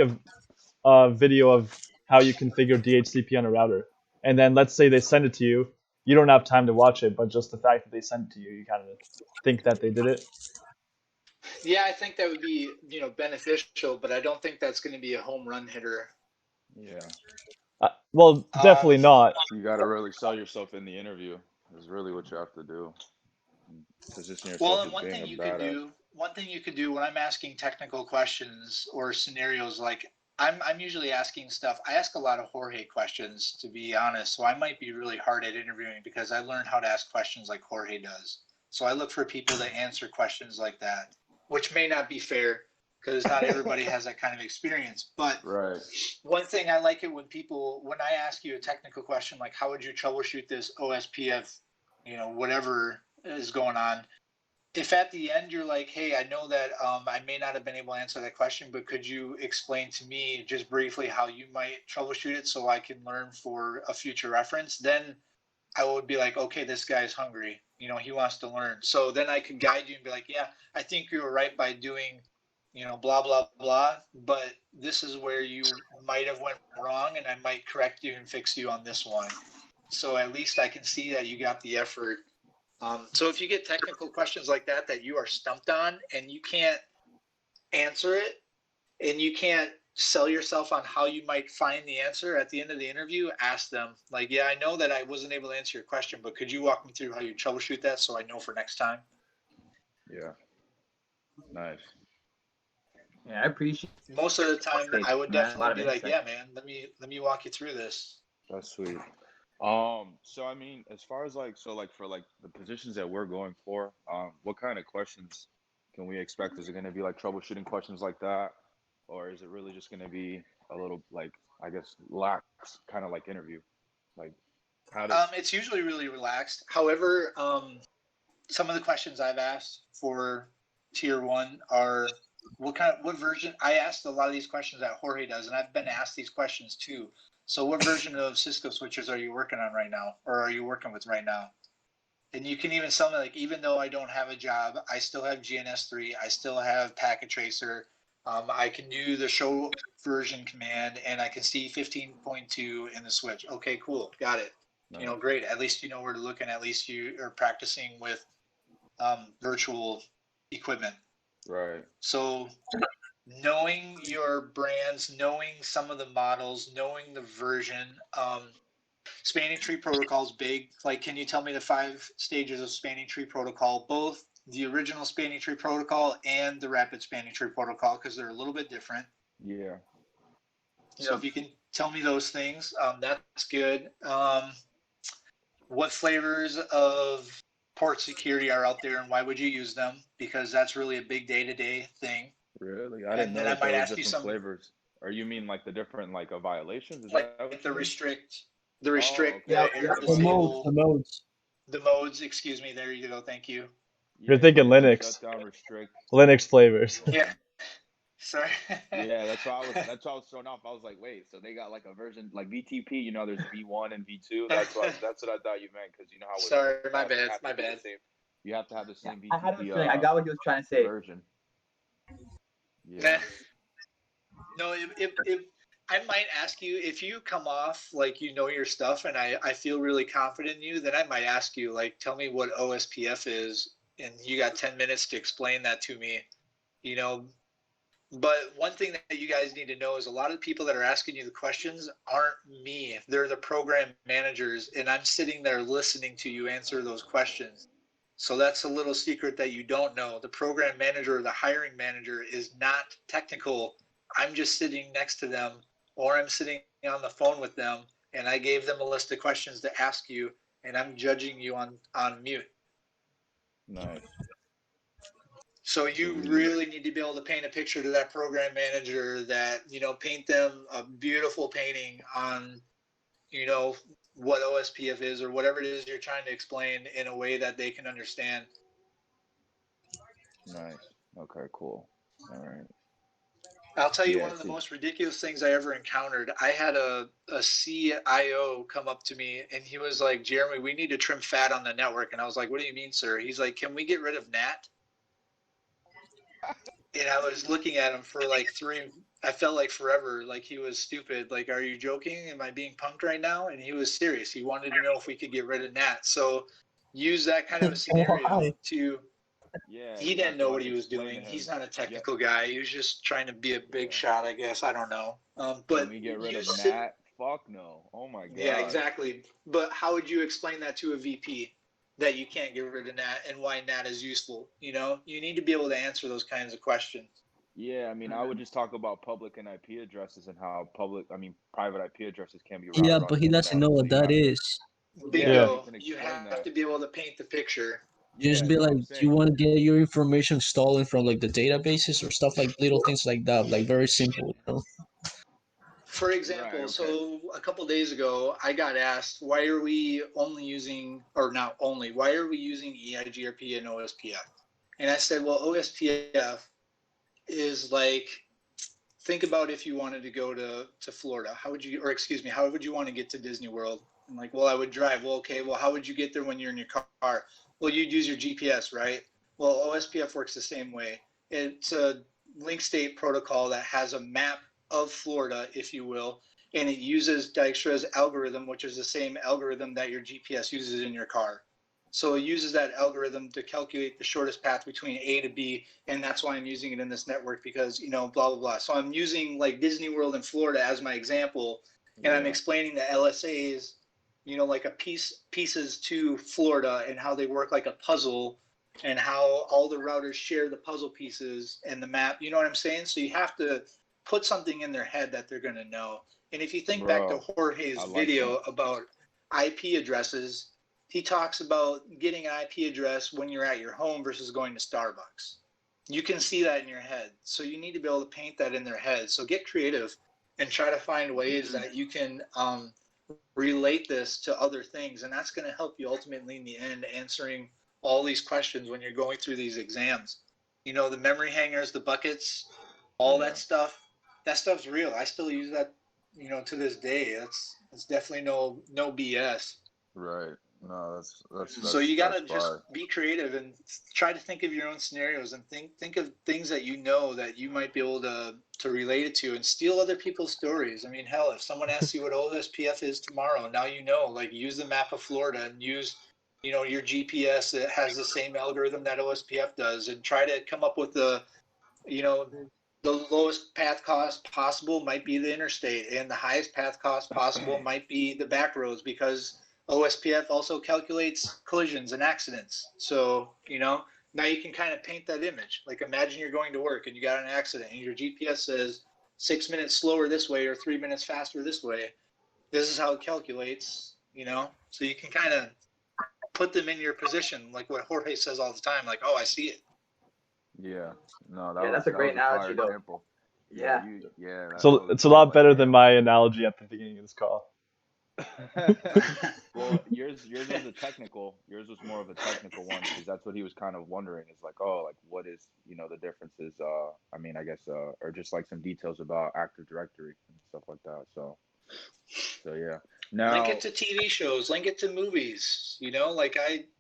a video of how you configure DHCP on a router, and then let's say they send it to you, you don't have time to watch it, but just the fact that they sent it to you, you kind of think that they did it. Yeah, I think that would be beneficial, but I don't think that's going to be a home run hitter. Yeah. Well, definitely not. You got to really sell yourself in the interview. Is really what you have to do. Position yourself Well, and as being a badass. one thing you could do when I'm asking technical questions or scenarios, like I'm usually asking stuff. I ask a lot of Jorge questions, to be honest. So I might be really hard at interviewing because I learned how to ask questions like Jorge does. So I look for people that answer questions like that, which may not be fair because not everybody has that kind of experience. But Right. one thing I like it when I ask you a technical question, like how would you troubleshoot this OSPF, whatever is going on. If at the end you're like, hey, I know that I may not have been able to answer that question, but could you explain to me just briefly how you might troubleshoot it so I can learn for a future reference? Then I would be like, okay, this guy's hungry. He wants to learn. So then I could guide you and be like, yeah, I think you were right by doing, blah, blah, blah. But this is where you might have went wrong, and I might correct you and fix you on this one. So at least I can see that you got the effort. So if you get technical questions like that you are stumped on and you can't answer it and you can't sell yourself on how you might find the answer at the end of the interview, ask them like, yeah, I know that I wasn't able to answer your question, but could you walk me through how you troubleshoot that so I know for next time? Yeah. Nice. Yeah, I appreciate Most of the time I would man, a lot definitely of be like, insight. yeah, man, let me walk you through this. That's sweet. So I mean, as far as for like the positions that we're going for, what kind of questions can we expect? Is it gonna be like troubleshooting questions like that? Or is it really just gonna be a little like, I guess, lax kind of like interview? Like how does It's usually really relaxed. However, some of the questions I've asked for tier one are what version. I asked a lot of these questions that Jorge does, and I've been asked these questions too. So what version of Cisco switches are you working on right now, or are you working with right now? And you can even tell me, like, even though I don't have a job, I still have GNS3, I still have Packet Tracer. I can do the show version command, and I can see 15.2 in the switch. Okay, cool, got it. Great. At least you know where to look, and at least you are practicing with virtual equipment. right? So knowing your brands, knowing some of the models, knowing the version, spanning tree protocol is big. Like, can you tell me the 5 stages of spanning tree protocol, both the original spanning tree protocol and the rapid spanning tree protocol, because they're a little bit different. Yeah. So if you can tell me those things, that's good. What flavors of port security are out there and why would you use them? Because that's really a big day-to-day thing. Really? I didn't And know then I that there might was ask you different some, flavors. Or you mean like the different violations? Is like that what the you mean? restrict, Oh, the okay. air The modes, the disable, modes. the modes. Excuse me. There you go. Thank you. You're Yeah, thinking yeah. Linux, Shut down, restrict. Linux flavors. Yeah. Sorry. Yeah, that's why I was thrown off. I was like, wait, so they got like a version like VTP, there's V1 and V2. That's what I thought you meant, because you know how with Sorry. My Microsoft bad. have My to be the bad. same. You have to have the Yeah, same I had a VTP feeling. I got what he was trying to say. version. Nah. Yeah. No, if I might ask you if you come off like you know your stuff and I feel really confident in you, then I might ask you, like, tell me what OSPF is, and you got 10 minutes to explain that to me. You know, But one thing that you guys need to know is a lot of the people that are asking you the questions aren't me. They're the program managers, and I'm sitting there listening to you answer those questions. So that's a little secret that you don't know. The program manager or the hiring manager is not technical. I'm just sitting next to them, or I'm sitting on the phone with them, and I gave them a list of questions to ask you, and I'm judging you on mute. Nice. So you really need to be able to paint a picture to that program manager that, paint them a beautiful painting on, what OSPF is or whatever it is you're trying to explain in a way that they can understand. Nice. Okay, cool. All right. I'll tell you Yeah, one of the see. most ridiculous things I ever encountered. I had a CIO come up to me and he was like, Jeremy, we need to trim fat on the network. And I was like, what do you mean, sir? He's like, can we get rid of NAT? And I was looking at him for like I felt like forever, like he was stupid. Like, are you joking? Am I being punked right now? And he was serious. He wanted to know if we could get rid of NAT. So use that kind of a scenario Why? to, Yeah, he didn't know so what like he was explain to doing. He's him. not a Yeah, technical guy. He was just trying to be a big yeah. shot, I guess. I don't know. Can But we get rid you of sit, Nat? Fuck no. Oh my yeah, god. exactly. But how would you explain that to a VP that you can't get rid of NAT and why NAT is useful? You need to be able to answer those kinds of questions. Yeah, I mean, I would just talk about public and IP addresses and how private IP addresses can be Yeah, routed on but he the doesn't internet. know So what you that have to, is. yeah, so Yeah. you Bingo. can You explain have that. to be able to paint the picture. Yeah, Just be no, like, I'm you saying, want to get your information stolen from like the databases or stuff like little things like that, like very simple, you know? For right, example, okay. so a couple days ago, I got asked, why are we only using, or not only, why are we using EIGRP and OSPF? And I said, well, OSPF is like, think about if you wanted to go to Florida. How would you, or excuse me, how would you want to get to Disney World? I'm like, well, I would drive. Well, okay, well, how would you get there when you're in your car? Well, you'd use your GPS, right? Well, OSPF works the same way. It's a link state protocol that has a map of Florida, if you will, and it uses Dijkstra's algorithm, which is the same algorithm that your GPS uses in your car. So it uses that algorithm to calculate the shortest path between A to B, and that's why I'm using it in this network because, blah, blah, blah. So I'm using like Disney World in Florida as my example, and I'm Yeah, explaining the LSAs, like pieces to Florida and how they work like a puzzle and how all the routers share the puzzle pieces and the map. You know what I'm saying? So you have to put something in their head that they're going to know. And if you think back to bro, Jorge's I like video that. about IP addresses, he talks about getting an IP address when you're at your home versus going to Starbucks. You can see that in your head. So you need to be able to paint that in their head. So get creative and try to find ways that you can relate this to other things. And that's going to help you ultimately in the end answering all these questions when you're going through these exams. The memory hangers, the buckets, all Yeah, that stuff's real. I still use that, to this day. It's definitely no BS. right. No, So you got that's to just fire. be creative and try to think of your own scenarios and think of things that that you might be able to relate it to and steal other people's stories. I mean, hell, if someone asks you what OSPF is tomorrow, now like use the map of Florida and use your GPS that has the same algorithm that OSPF does and try to come up with you know the lowest path cost possible might be the interstate, and the highest path cost possible might be the back roads because OSPF also calculates collisions and accidents. So, now you can kind of paint that image. Like imagine you're going to work and you got an accident and your GPS says 6 minutes slower this way or 3 minutes faster this way. This is how it calculates, so you can kind of put them in your position, like what Jorge says all the time, like, oh, I see it. Yeah, no, Yeah, that's a that was great a fire analogy though. example. Yeah. That So was it's a dope. lot Like, better than damn. my analogy at the beginning of this call. Well, yours was a technical. Yours was more of a technical one because that's what he was kind of wondering. Is like, oh, like what is the differences? I mean, I guess or just like some details about Active Directory and stuff like that. So yeah. Link Now, it to TV shows, link it to movies. Like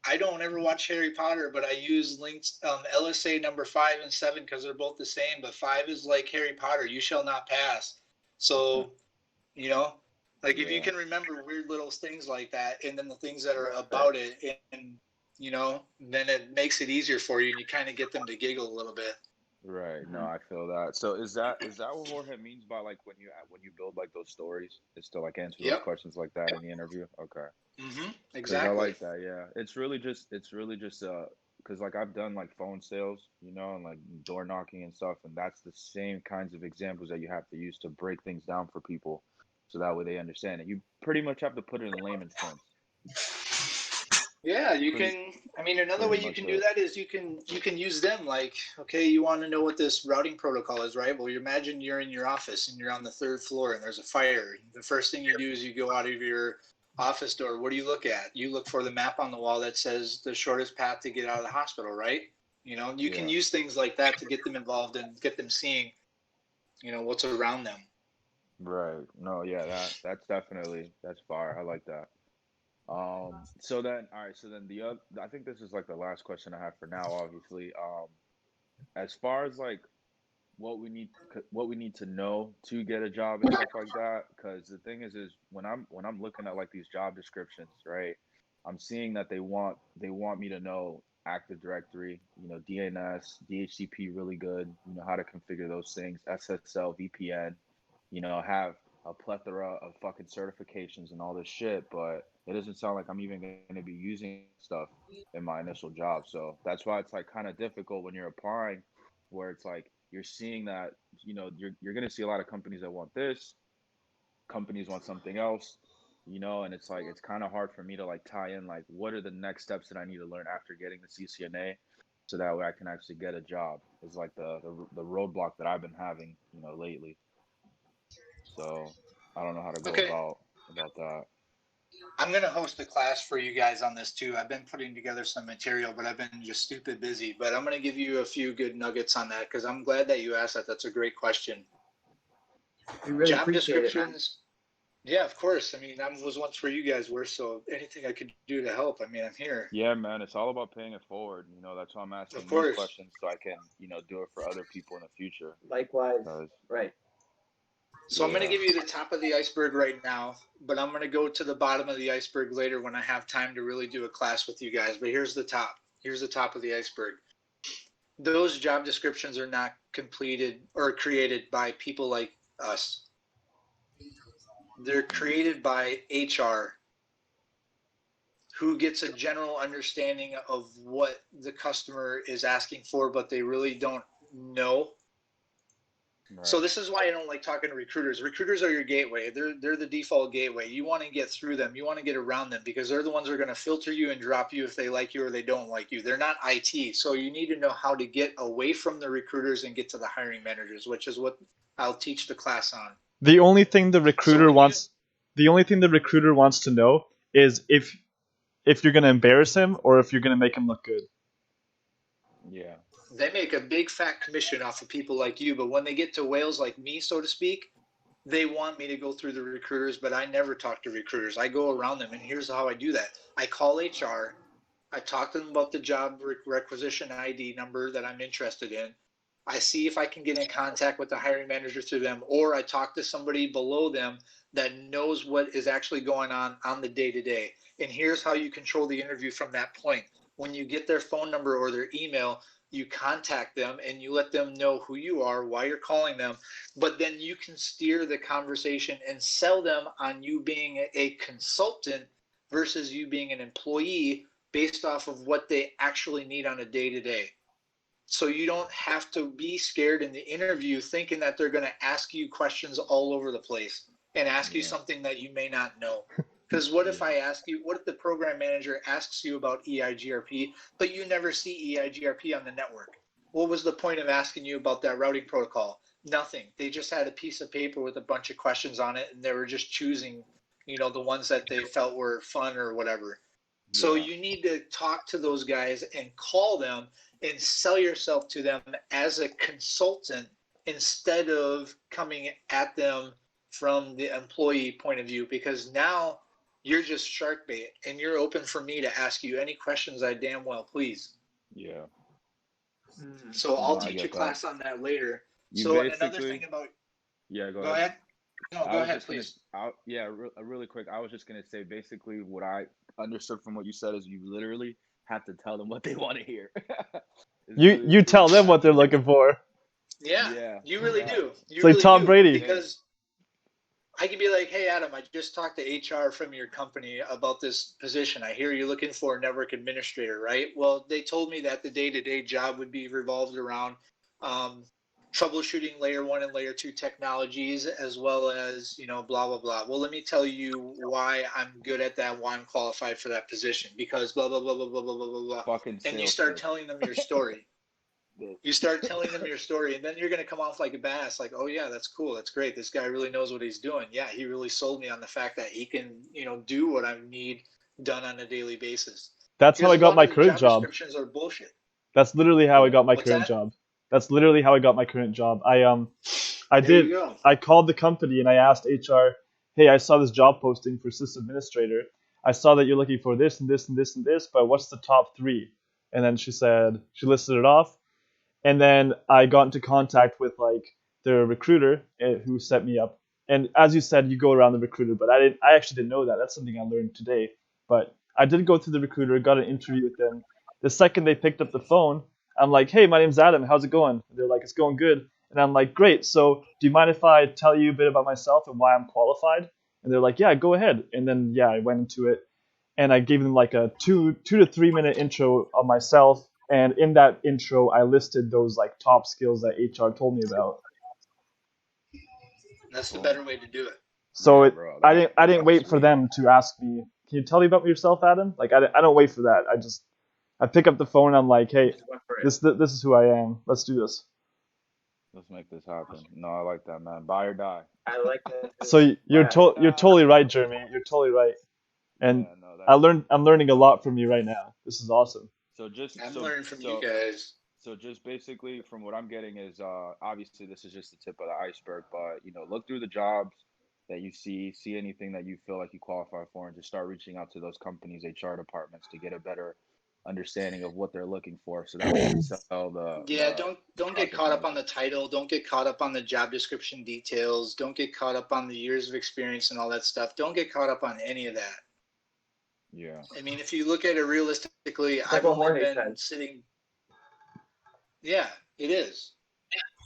I don't ever watch Harry Potter, but I use links LSA number 5 and 7 because they're both the same. But 5 is like Harry Potter, you shall not pass. So you know, like if you yeah, can remember weird little things like that, and then the things that are Right. about it, and then it makes it easier for you, and you kind of get them to giggle a little bit. Right. No, I feel that. So is that what Jorge means by like when you build like those stories, is to like answer those Yep. questions like that in the interview? Okay. Because I Exactly. like that. Yeah. It's really just because like I've done like phone sales, and like door knocking and stuff, and that's the same kinds of examples that you have to use to break things down for people, so that way they understand it. You pretty much have to put it in layman's terms. Yeah, you Pretty can. I mean, another pretty way you much can do it. that is you can use them. Like, okay, you want to know what this routing protocol is, right? Well, you imagine you're in your office and you're on the third floor and there's a fire. The first thing you do is you go out of your office door. What do you look at? You look for the map on the wall that says the shortest path to get out of the hospital, right? You can Yeah. use things like that to get them involved and get them seeing, what's around them. Right. No, yeah, that's fire. I like that. So then, all right. So then I think this is like the last question I have for now. Obviously, as far as like what we need to know to get a job and stuff like that, because the thing is when I'm looking at like these job descriptions, right? I'm seeing that they want me to know Active Directory, DNS, DHCP really good, how to configure those things, SSL, VPN, have a plethora of fucking certifications and all this shit, but it doesn't sound like I'm even going to be using stuff in my initial job. So that's why it's like kind of difficult when you're applying, where it's like you're seeing that you're going to see a lot of companies that want this, companies want something else, and it's like it's kind of hard for me to like tie in like what are the next steps that I need to learn after getting the CCNA, so that way I can actually get a job, is like the roadblock that I've been having lately. So I don't know how to go Okay, about that. I'm gonna host a class for you guys on this too. I've been putting together some material, but I've been just stupid busy. But I'm gonna give you a few good nuggets on that because I'm glad that you asked that. That's a great question. We really Job appreciate it, man. descriptions. Yeah, of course. I mean, I was once where you guys were, so anything I could do to help, I mean, I'm here. Yeah, man, it's all about paying it forward. That's why I'm Of asking these course. questions, so I can do it for other people in the future. Likewise. Because Right. So I'm going to yeah, give you the top of the iceberg right now, but I'm going to go to the bottom of the iceberg later when I have time to really do a class with you guys. But here's the top. Here's the top of the iceberg. Those job descriptions are not completed or created by people like us. They're created by HR, who gets a general understanding of what the customer is asking for, but they really don't know. So right. this is why I don't like talking to recruiters. Recruiters are your gateway. They're the default gateway. You want to get through them. You want to get around them because they're the ones that are going to filter you and drop you if they like you or they don't like you. They're not IT. So you need to know how to get away from the recruiters and get to the hiring managers, which is what I'll teach the class on. The only thing the So recruiter wants, the only thing the recruiter wants to know is if you're gonna embarrass him or if you're gonna make him look good. Yeah. they make a big fat commission off of people like you, but when they get to whales like me, so to speak, they want me to go through the recruiters, but I never talk to recruiters. I go around them, and here's how I do that. I call HR. I talk to them about the job requisition ID number that I'm interested in. I see if I can get in contact with the hiring manager through them, or I talk to somebody below them that knows what is actually going on the day to day. And here's how you control the interview from that point. When you get their phone number or their email, you contact them and you let them know who you are, why you're calling them, but then you can steer the conversation and sell them on you being a consultant versus you being an employee based off of what they actually need on a day to day. So you don't have to be scared in the interview thinking that they're going to ask you questions all over the place and ask you Yeah. something that you may not know. Because what if Yeah. I ask you, what if the program manager asks you about EIGRP, but you never see EIGRP on the network? What was the point of asking you about that routing protocol? Nothing. They just had a piece of paper with a bunch of questions on it, and they were just choosing, the ones that they felt were fun or whatever. So Yeah. you need to talk to those guys and call them and sell yourself to them as a consultant instead of coming at them from the employee point of view, because now you're just shark bait and you're open for me to ask you any questions I damn well please. Yeah. So No, I'll I teach a get that. class on that later. You So, and another basically, thing about, yeah, go go ahead. ahead. No, I go was ahead, just gonna, please. yeah, really quick. I was just gonna say basically what I understood from what you said is you literally have to tell them what they want to hear. Is You really you pretty tell much them how what it they're goes. looking for. Yeah, Yeah. you really Yeah. do. You It's like really Tom do. Brady. Because I could be like, hey, Adam, I just talked to HR from your company about this position. I hear you're looking for a network administrator, right? Well, they told me that the day-to-day job would be revolved around troubleshooting layer 1 and layer 2 technologies, as well as, blah, blah, blah. Well, let me tell you why I'm good at that, why I'm qualified for that position, because blah, blah, blah, blah, blah, blah, blah, blah, blah. Fucking And you sales start pitch. telling them your story. You start telling them your story, and then you're going to come off like a badass, like, oh yeah, that's cool, that's great, this guy really knows what he's doing. Yeah, he really sold me on the fact that he can, do what I need done on a daily basis. That's how Because I a got lot my of the current job job. descriptions are bullshit. That's literally how I got my What's current that? job. That's literally how I got my current job. There you go. I called the company and I asked HR, hey, I saw this job posting for system administrator. I saw that you're looking for this and this and this and this, but what's the top 3? And then she listed it off. And then I got into contact with like the recruiter who set me up. And as you said, you go around the recruiter, but I actually didn't know that. That's something I learned today. But I did go through the recruiter, got an interview with them. The second they picked up the phone, I'm like, hey, my name's Adam. How's it going? They're like, it's going good. And I'm like, great. So do you mind if I tell you a bit about myself and why I'm qualified? And they're like, yeah, go ahead. And then, yeah, I went into it and I gave them like a 2 to 3 minute intro of myself. And in that intro, I listed those like top skills that HR told me about. That's the better way to do it. So Yeah, bro, I didn't that's wait for sweet. them to ask me, can you tell me about yourself, Adam? Like I don't wait for that. I pick up the phone and I'm like, hey, Just went for it. this is who I am. Let's do this. Let's make this happen. No, I like that, man. Buy or die. I like that. Too. So you're Yeah. you're totally right, Jeremy. You're totally right. And Yeah, no, I'm learning a lot from you right now. This is awesome. So just I'm learning from you guys. So just basically from what I'm getting is obviously this is just the tip of the iceberg, but look through the jobs that you see anything that you feel like you qualify for, and just start reaching out to those companies' HR departments to get a better understanding of what they're looking for, so that way you can sell the Yeah, don't get caught up on the opportunity. title. Don't get caught up on the job description details. Don't get caught up on the years of experience and all that stuff. Don't get caught up on any of that. Yeah. I mean, if you look at it realistically, Like I've what only Jorge been said. sitting. Yeah, it is.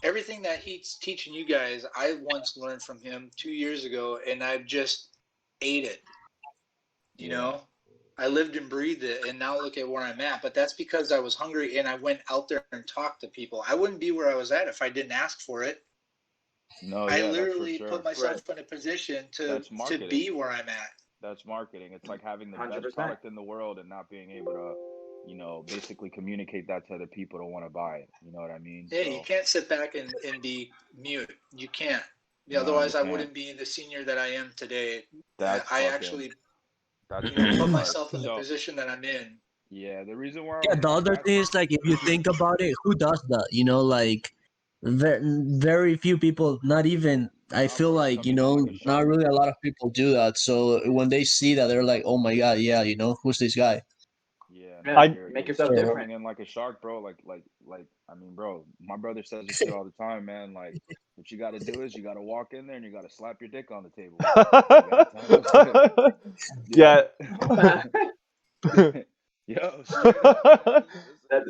Everything that he's teaching you guys, I once learned from him 2 years ago, and I've just ate it. You Yeah. know, I lived and breathed it, and now look at where I'm at. But that's because I was hungry and I went out there and talked to people. I wouldn't be where I was at if I didn't ask for it. No, I yeah, that's for literally put sure. myself in a position That's to marketing. be where I'm at. That's marketing. It's like having the best 100%. product in the world and not being able to, basically communicate that to other people to want to buy it. You know what I mean? Yeah, you So can't sit back and be mute. You can't. Yeah, no, you otherwise I can't. wouldn't be the senior that I am today. That's I fucking. actually, That's put fucking hard. myself in the So position that I'm in. yeah, the reason why Yeah, the other that's thing is like if you think about it, who does that? Like very few people. Not even. I nah, feel bro, you like come in like a not shark. really a lot of people do that. So when they see that, they're like, "Oh my god, yeah, who's this guy?" Yeah, Yeah, man, make you're yourself you're So different. coming in like a shark, bro. Like I mean, bro, my brother says this shit all the time, man. Like what you got to do is you got to walk in there and you got to slap your dick on the table. You got to tell them, Yeah. yo, straight up, man. that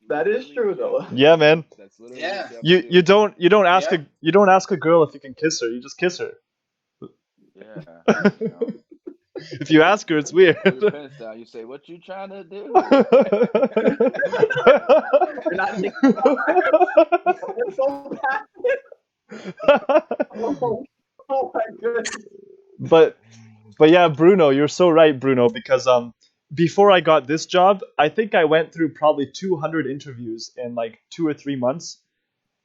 That's that is literally true legit. though. Yeah, man. That's literally what Yeah. you have to do. Yeah. You don't ask a girl if you can kiss her. You just kiss her. Yeah, If you ask her, it's weird. pull your pants down. You say, "What you trying to do?" You're not thinking it's so bad. Oh my goodness. but yeah, Bruno, you're so right, Bruno, because before I got this job, I think I went through probably 200 interviews in like 2 or 3 months,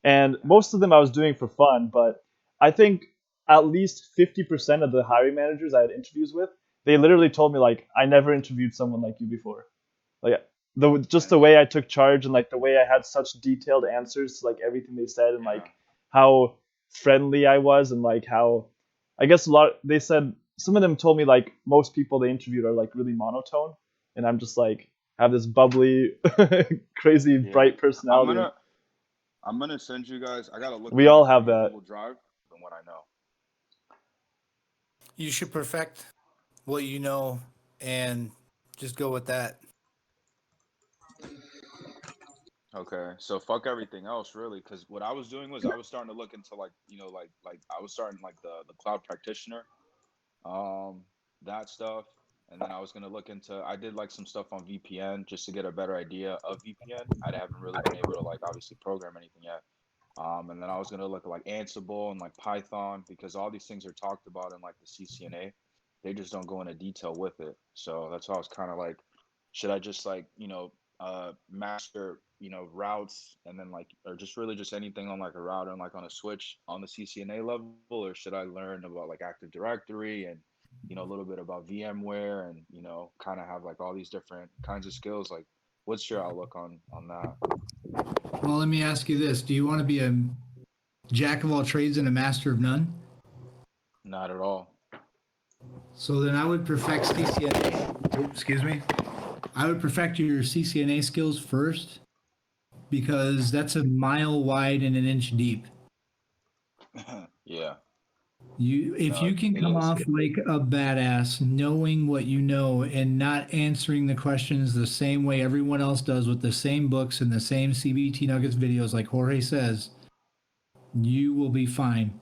and most of them I was doing for fun, but I think at least 50% of the hiring managers I had interviews with, they literally told me like, I never interviewed someone like you before. Like the way I took charge and like the way I had such detailed answers to like everything they said, and like how friendly I was, and like how I guess they said some of them told me like most people they interviewed are like really monotone, and I'm just like have this bubbly crazy Yeah. bright personality. I'm gonna send you guys. I gotta look. We through all my have fucking that. Google Drive and what I know. You should perfect what you know and just go with that. Okay, so fuck everything else, really, because what I was doing was I was starting to look into like I was starting like the cloud practitioner, um, that stuff, and then I was gonna look into. I did like some stuff on VPN just to get a better idea of VPN. I haven't really been able to like obviously program anything yet. And then I was gonna look at like Ansible and like Python because all these things are talked about in like the CCNA. They just don't go into detail with it. So that's why I was kind of like, should I just like master routes and then like or just really just anything on like a router and like on a switch on the CCNA level, or should I learn about like Active Directory and a little bit about VMware and kind of have like all these different kinds of skills? Like, what's your outlook on that? Well, let me ask you this: do you want to be a jack of all trades and a master of none? Not at all. So then I would perfect CCNA. Excuse me. I would perfect your CCNA skills first because that's a mile wide and an inch deep. Yeah. If No, you can it come is. off like a badass, knowing what you know and not answering the questions the same way everyone else does with the same books and the same CBT Nuggets videos, like Jorge says, you will be fine.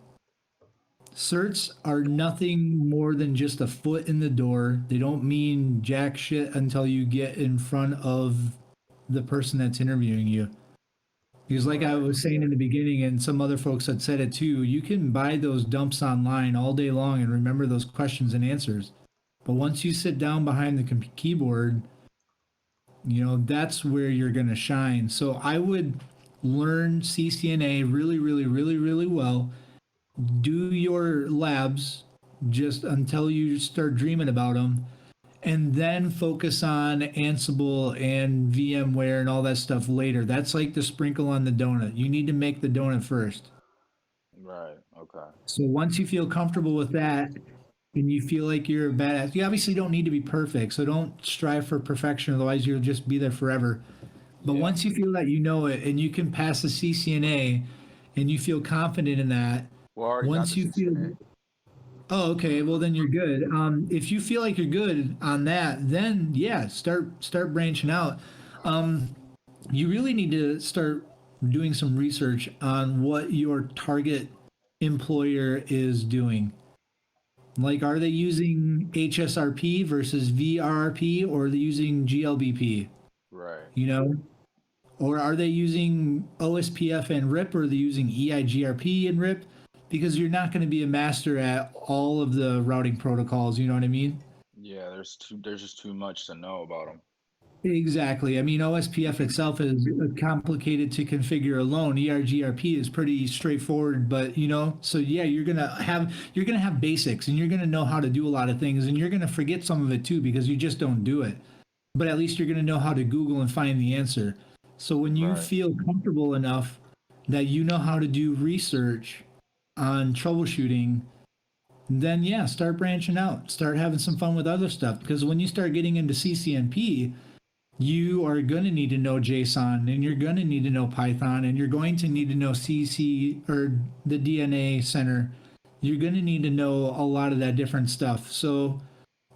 Certs are nothing more than just a foot in the door. They don't mean jack shit until you get in front of the person that's interviewing you. Because, like I Right. was saying in the beginning, and some other folks had said it too, you can buy those dumps online all day long and remember those questions and answers. But once you sit down behind the keyboard, that's where you're going to shine. So I would learn CCNA really, really, really, really well. Do your labs just until you start dreaming about them, and then focus on Ansible and VMware and all that stuff later. That's like the sprinkle on the donut. You need to make the donut first. Right. Okay. So once you feel comfortable with that and you feel like you're a badass, you obviously don't need to be perfect. So don't strive for perfection, otherwise you'll just be there forever. But Yeah. once you feel that you know it and you can pass the CCNA and you feel confident in that, Well, I already got once the you feel CCNA. Oh, okay. Well, then you're good. If you feel like you're good on that, then yeah, start branching out. You really need to start doing some research on what your target employer is doing. Like, are they using HSRP versus VRRP, or are they using GLBP? Right. You know, or are they using OSPF and RIP, or are they using EIGRP and RIP? Because you're not going to be a master at all of the routing protocols. You know what I mean? Yeah. There's just too much to know about them. Exactly. I mean, OSPF itself is complicated to configure alone. ERGRP is pretty straightforward, but so yeah, you're gonna have basics, and you're gonna know how to do a lot of things, and you're gonna forget some of it too because you just don't do it. But at least you're gonna know how to Google and find the answer. So when you Right. feel comfortable enough that you know how to do research on troubleshooting, then yeah, start branching out, start having some fun with other stuff. Because when you start getting into CCNP, you are going to need to know JSON, and you're going to need to know Python, and you're going to need to know CC or the DNA center. You're going to need to know a lot of that different stuff. So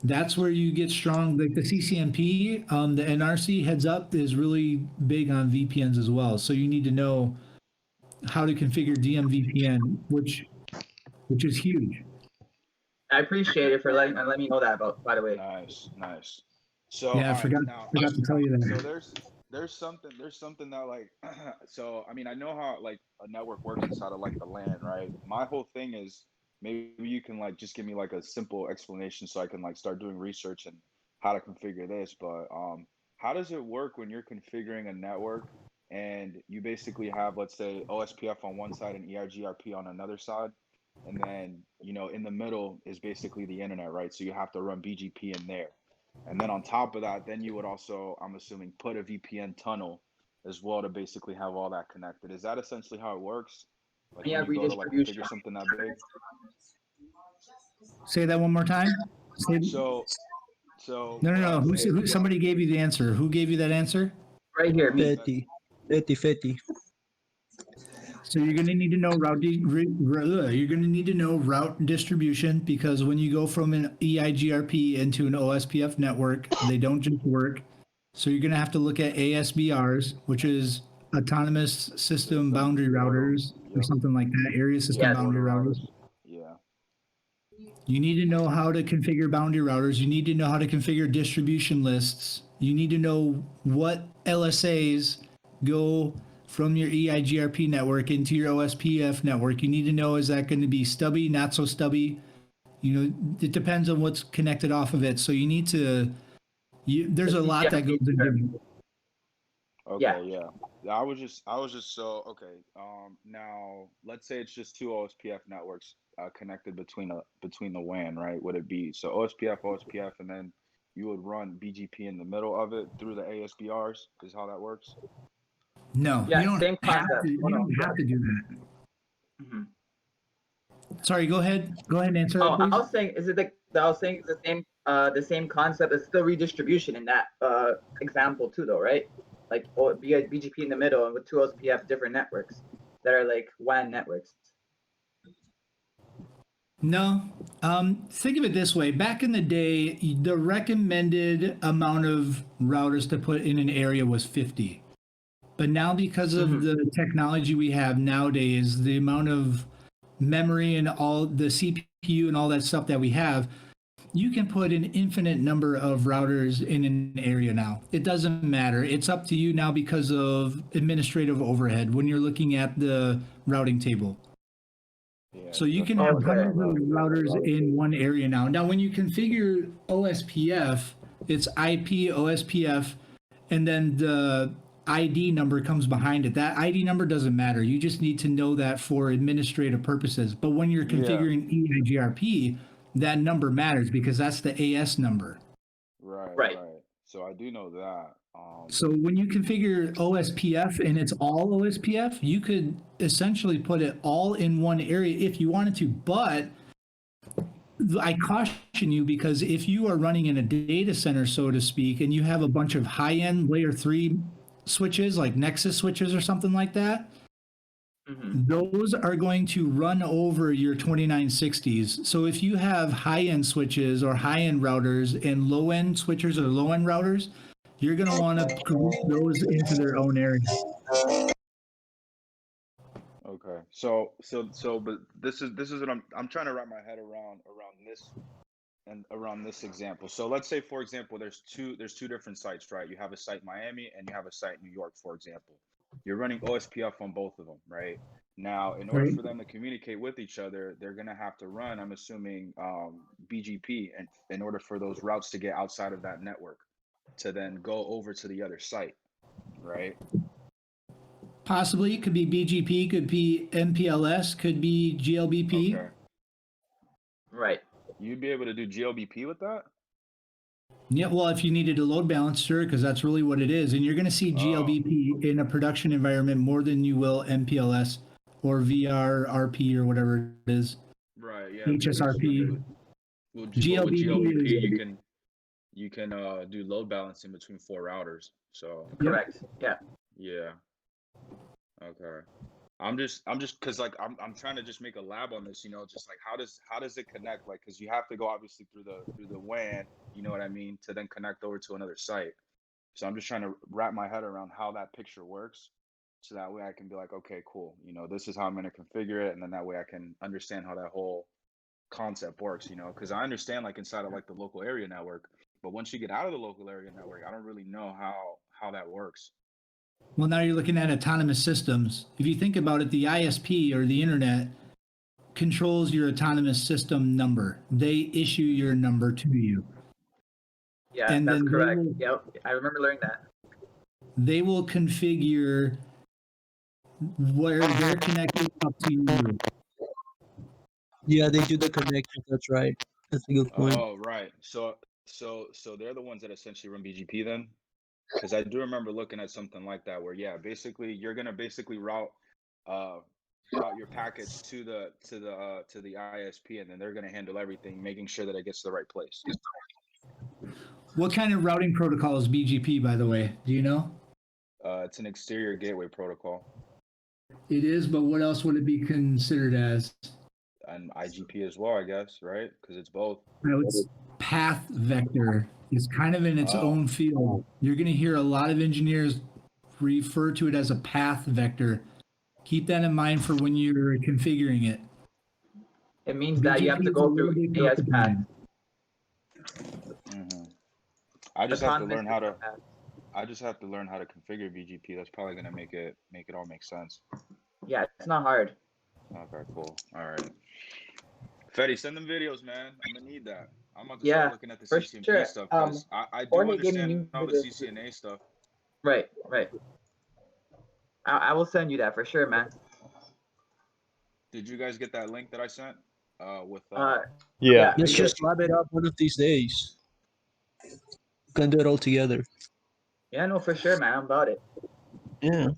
that's where you get strong. Like the CCNP, the NRC heads up is really big on VPNs as well. So you need to know how to configure DMVPN, which is huge. I appreciate it for letting me know that about. By the way, Nice. Nice. So, Yeah, I all right. forgot Now, forgot to tell you so that. there's something that like so I mean I know how like a network works inside of like the LAN, right? My whole thing is maybe you can like just give me like a simple explanation so I can like start doing research and how to configure this. But how does it work when you're configuring a network and you basically have, let's say, OSPF on one side and EIGRP on another side, and then in the middle is basically the internet, right? So you have to run BGP in there. And then on top of that, then you would also, I'm assuming, put a VPN tunnel as well to basically have all that connected. Is that essentially how it works? Like yeah, when you go to like redistribution. configure something that big? Say that one more time. So so No, no, what I no. was saying is Somebody gave you the answer. Who gave you that answer? Right here, me. Fetty, Fetty, Fetty. So you're going to need to know you're going to need to know route distribution, because when you go from an EIGRP into an OSPF network, they don't just work. So you're going to have to look at ASBRs, which is autonomous system boundary routers or Yep. something like that, area system Yes. boundary routers. Yeah. You need to know how to configure boundary routers. You need to know how to configure distribution lists. You need to know what LSAs go from your EIGRP network into your OSPF network. You need to know, is that going to be stubby, not so stubby? You know, it depends on what's connected off of it. So you need to, there's a lot that goes into. Okay, yeah. I was just so okay. Now let's say it's just two OSPF networks connected between the WAN, right? Would it be so OSPF, and then you would run BGP in the middle of it through the ASBRs? Is how that works? No, Yeah, you don't same have concept. to. You don't have to do that. Mhm. Sorry, go ahead. Go ahead and answer that, Oh, please. I was saying, is it I was saying it's the same concept. It's still redistribution in that example too, though, right? Like, or be a BGP in the middle and with two OSPF different networks that are like WAN networks. No. Think of it this way. Back in the day, the recommended amount of routers to put in an area was 50. But now, because of the technology we have nowadays, the amount of memory and all the CPU and all that stuff that we have, you can put an infinite number of routers in an area now. It doesn't matter. It's up to you now because of administrative overhead when you're looking at the routing table. Yeah. So you can Okay. have hundreds of routers in one area now. Now, when you configure OSPF, it's IP OSPF, and then the ID number comes behind it. That ID number doesn't matter. You just need to know that for administrative purposes. But when you're configuring EIGRP, that number matters because that's the AS number. Right. So I do know that. So when you configure OSPF and it's all OSPF, you could essentially put it all in one area if you wanted to. But I caution you because if you are running in a data center, so to speak, and you have a bunch of high-end layer 3 switches like Nexus switches or something like that, those are going to run over your 2960s. So if you have high-end switches or high-end routers and low-end switchers or low-end routers, you're going to want to group those into their own area. Okay. So, but this is what I'm trying to wrap my head around this and around this example. So let's say, for example, there's two different sites, right? You have a site in Miami and you have a site in New York, for example. You're running OSPF on both of them, right? Now, in order for them to communicate with each other, they're going to have to run, I'm assuming, BGP, and in order for those routes to get outside of that network to then go over to the other site, right? Possibly, it could be BGP, could be MPLS, could be GLBP. Okay. Right. You'd be able to do GLBP with that? Yeah, well, if you needed a load balancer, because that's really what it is. And you're going to see GLBP in a production environment more than you will MPLS or VRRP or whatever it is. Right, yeah. HSRP. With GLBP you can do load balancing between 4 routers. So Correct. Yeah. yeah. Okay. I'm just because like I'm trying to just make a lab on this, just like how does it connect? Like, because you have to go obviously through the WAN, you know what I mean, to then connect over to another site. So I'm just trying to wrap my head around how that picture works, so that way I can be like, okay, cool, this is how I'm going to configure it, and then that way I can understand how that whole concept works, because I understand like inside of like the local area network, but once you get out of the local area network, I don't really know how that works. Well, now you're looking at autonomous systems. If you think about it, the ISP or the internet controls your autonomous system number. They issue your number to you. Yeah, and that's then correct. Yep, I remember learning that. They will configure where they're connected up to you. Yeah, they do the connection. That's right. That's a good point. Oh, right. So they're the ones that essentially run BGP then? Because I do remember looking at something like that where, yeah, basically you're gonna basically route your packets to the ISP, and then they're gonna handle everything, making sure that it gets to the right place. What kind of routing protocol is BGP, by the way? Do you know? It's an exterior gateway protocol. It is, but what else would it be considered as? And IGP as well, I guess, right? Because it's both. No, it's path vector. It's kind of in its own field. You're going to hear a lot of engineers refer to it as a path vector. Keep that in mind for when you're configuring it. It means that you have BGP to is a go little through bit AS path. complicated. I The just have to context learn how of the to. path. I just have to learn how to configure BGP. That's probably gonna make it all make sense. Yeah, it's not hard. Okay, cool. All right. Fetty, send them videos, man. I'm gonna need that. I'm about to start Yeah, looking at the for CCNP sure. stuff because I do Jorge gave me understand new all the videos. CCNA stuff. Right. I will send you that for sure, man. Did you guys get that link that I sent? With Yeah, Yeah. we Let's did. just wrap it up one of these days. We can do it all together. Yeah, no, for sure, man. I'm about it. Yeah.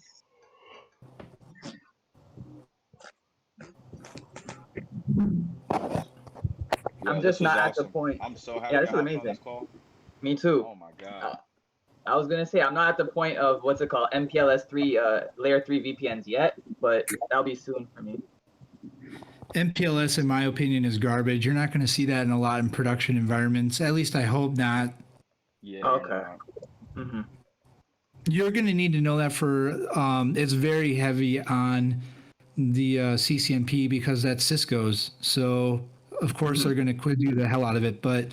Yo, I'm this just was not at the awesome. point. I'm so Yeah, happy this to is have you on this amazing. call. Me too. Oh my god. I was gonna say I'm not at the point of what's it called, MPLS3 layer 3 VPNs yet, but that'll be soon for me. MPLS, in my opinion, is garbage. You're not going to see that in a lot in production environments. At least I hope not. Yeah. Okay. You're not. Mm-hmm. You're going to need to know that for it's very heavy on the CCNP because that's Cisco's. So, of course, they're going to quit you the hell out of it. But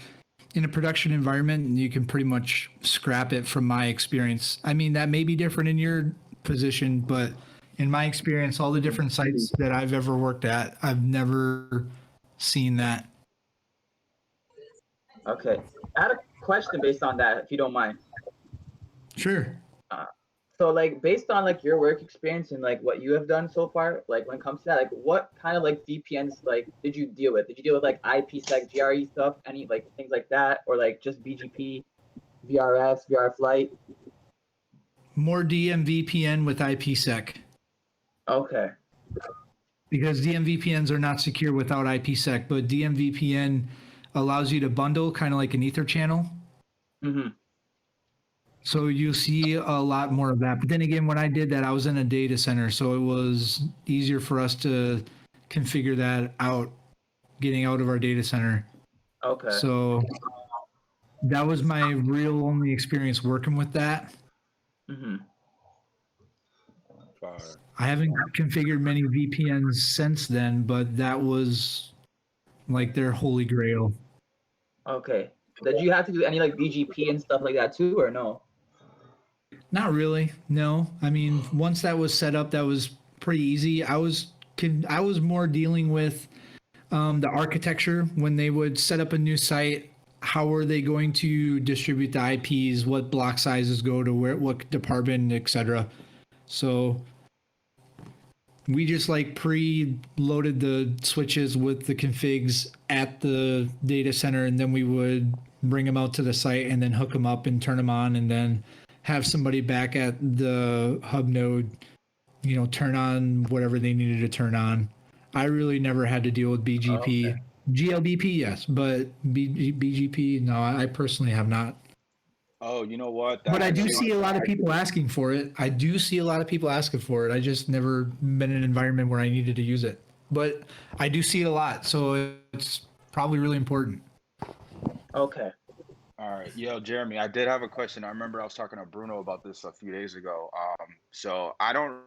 in a production environment, you can pretty much scrap it from my experience. I mean, that may be different in your position, but in my experience, all the different sites that I've ever worked at, I've never seen that. Okay. I had a question based on that, if you don't mind. Sure. So like based on like your work experience and like what you have done so far, like when it comes to that, like what kind of like VPNs like did you deal with? Did you deal with like IPsec, GRE stuff, any like things like that, or like just BGP, VRF, VR flight? More DMVPN with IPsec Okay. because DMVPNs are not secure without IPsec, but DMVPN allows you to bundle kind of like an ether channel. Mm-hmm. So you see a lot more of that. But then again, when I did that, I was in a data center, so it was easier for us to configure that out, getting out of our data center. Okay. So that was my real only experience working with that. Mm-hmm. Fire. I haven't configured many VPNs since then, but that was like their holy grail. Okay. Did you have to do any like BGP and stuff like that too, or no? Not really. No. I mean, once that was set up, that was pretty easy. I was more dealing with the architecture when they would set up a new site. How are they going to distribute the IPs? What block sizes go to where? What department, etc. So we just like pre-loaded the switches with the configs at the data center, and then we would bring them out to the site and then hook them up and turn them on, and then have somebody back at the hub node, turn on whatever they needed to turn on. I really never had to deal with BGP. Okay. GLBP, yes, but BGP, no, I personally have not. Oh, you know what? But I do actually- see a lot of people asking for it. I just never been in an environment where I needed to use it. But I do see it a lot, so it's probably really important. Okay. All right, yo, Jeremy, I did have a question. I remember I was talking to Bruno about this a few days ago. So I don't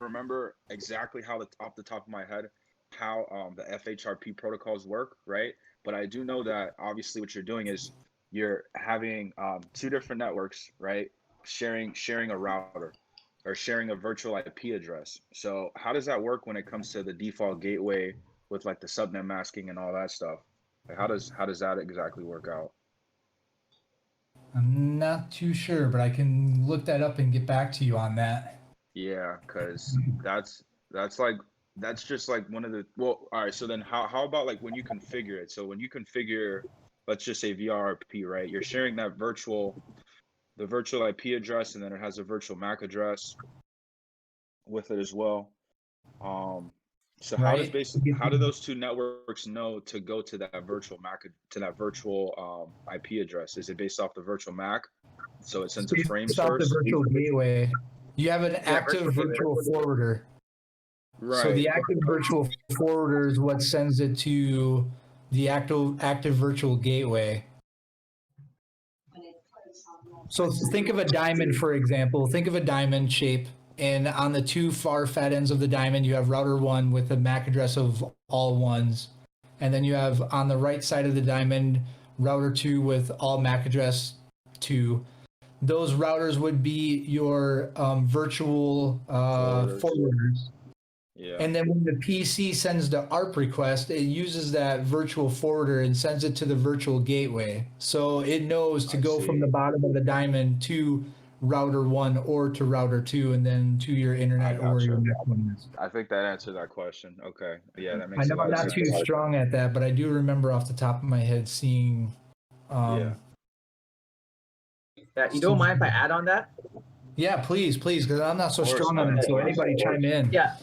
remember exactly how off the top of my head how the FHRP protocols work, right? But I do know that obviously what you're doing is you're having two different networks, right? Sharing a router or sharing a virtual IP address. So how does that work when it comes to the default gateway with like the subnet masking and all that stuff? Like, how does that exactly work out? I'm not too sure, but I can look that up and get back to you on that. Yeah, because that's just like one of the well, all right, so then how about like when you configure it? So when you configure, let's just say VRP, right? You're sharing the virtual IP address, and then it has a virtual MAC address with it as well. So how does Right. how do those two networks know to go to that virtual MAC to that virtual IP address? Is it based off the virtual MAC? So it sends a frame It's off the source? virtual gateway. You have an active virtual virtual forwarder. Right. So the active virtual forwarder is what sends it to the active virtual gateway. So think of a diamond, for example. Think of a diamond shape, and on the two far fat ends of the diamond, you have router 1 with a MAC address of all ones, and then you have on the right side of the diamond router 2 with all MAC address 2. Those routers would be your virtual forwarders. Yeah. And then when the PC sends the ARP request, it uses that virtual forwarder and sends it to the virtual gateway. So it knows to go from the bottom of the diamond to router 1 or to router 2 and then to your internet or your network. I think that answered that question. Okay. Yeah, that I makes a know lot I'm of not sense. too strong at that, but I do remember off the top of my head seeing. Yeah, you don't mind if I add on that? Yeah, please, because I'm not so strong on it. So anybody chime in. Yeah,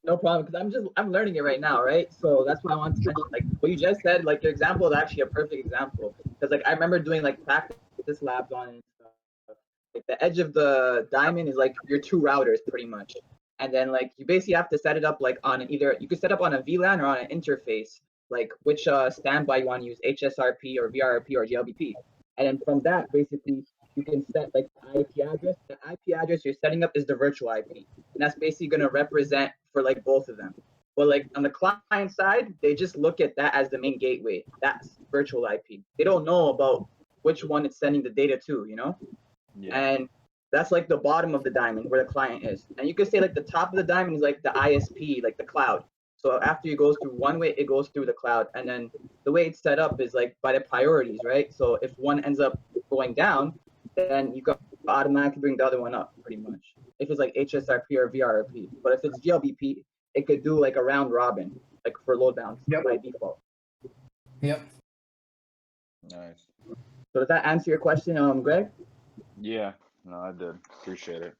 no problem. Because I'm learning it right now, right? So that's why I wanted to mention, like what you just said. Like your example is actually a perfect example. Because like I remember doing like practice labs on it and stuff. Like the edge of the diamond is like your two routers pretty much, and then like you basically have to set it up like on either you could set up on a VLAN or on an interface, like which standby you want to use, HSRP or VRRP or GLBP, and then from that basically you can set like the IP address. The IP address you're setting up is the virtual IP, and that's basically going to represent for like both of them. But like on the client side, they just look at that as the main gateway. That's virtual IP. They don't know about which one it's sending the data to, you know? Yeah. And that's like the bottom of the diamond where the client is. And you could say like the top of the diamond is like the ISP, like the cloud. So after it goes through one way, it goes through the cloud. And then the way it's set up is like by the priorities, right? So if one ends up going down, then you can automatically bring the other one up pretty much. If it's like HSRP or VRRP. But if it's GLBP, it could do like a round robin, like for load balance by default. Yep. Nice. So does that answer your question, Greg? Yeah. No, I did. Appreciate it.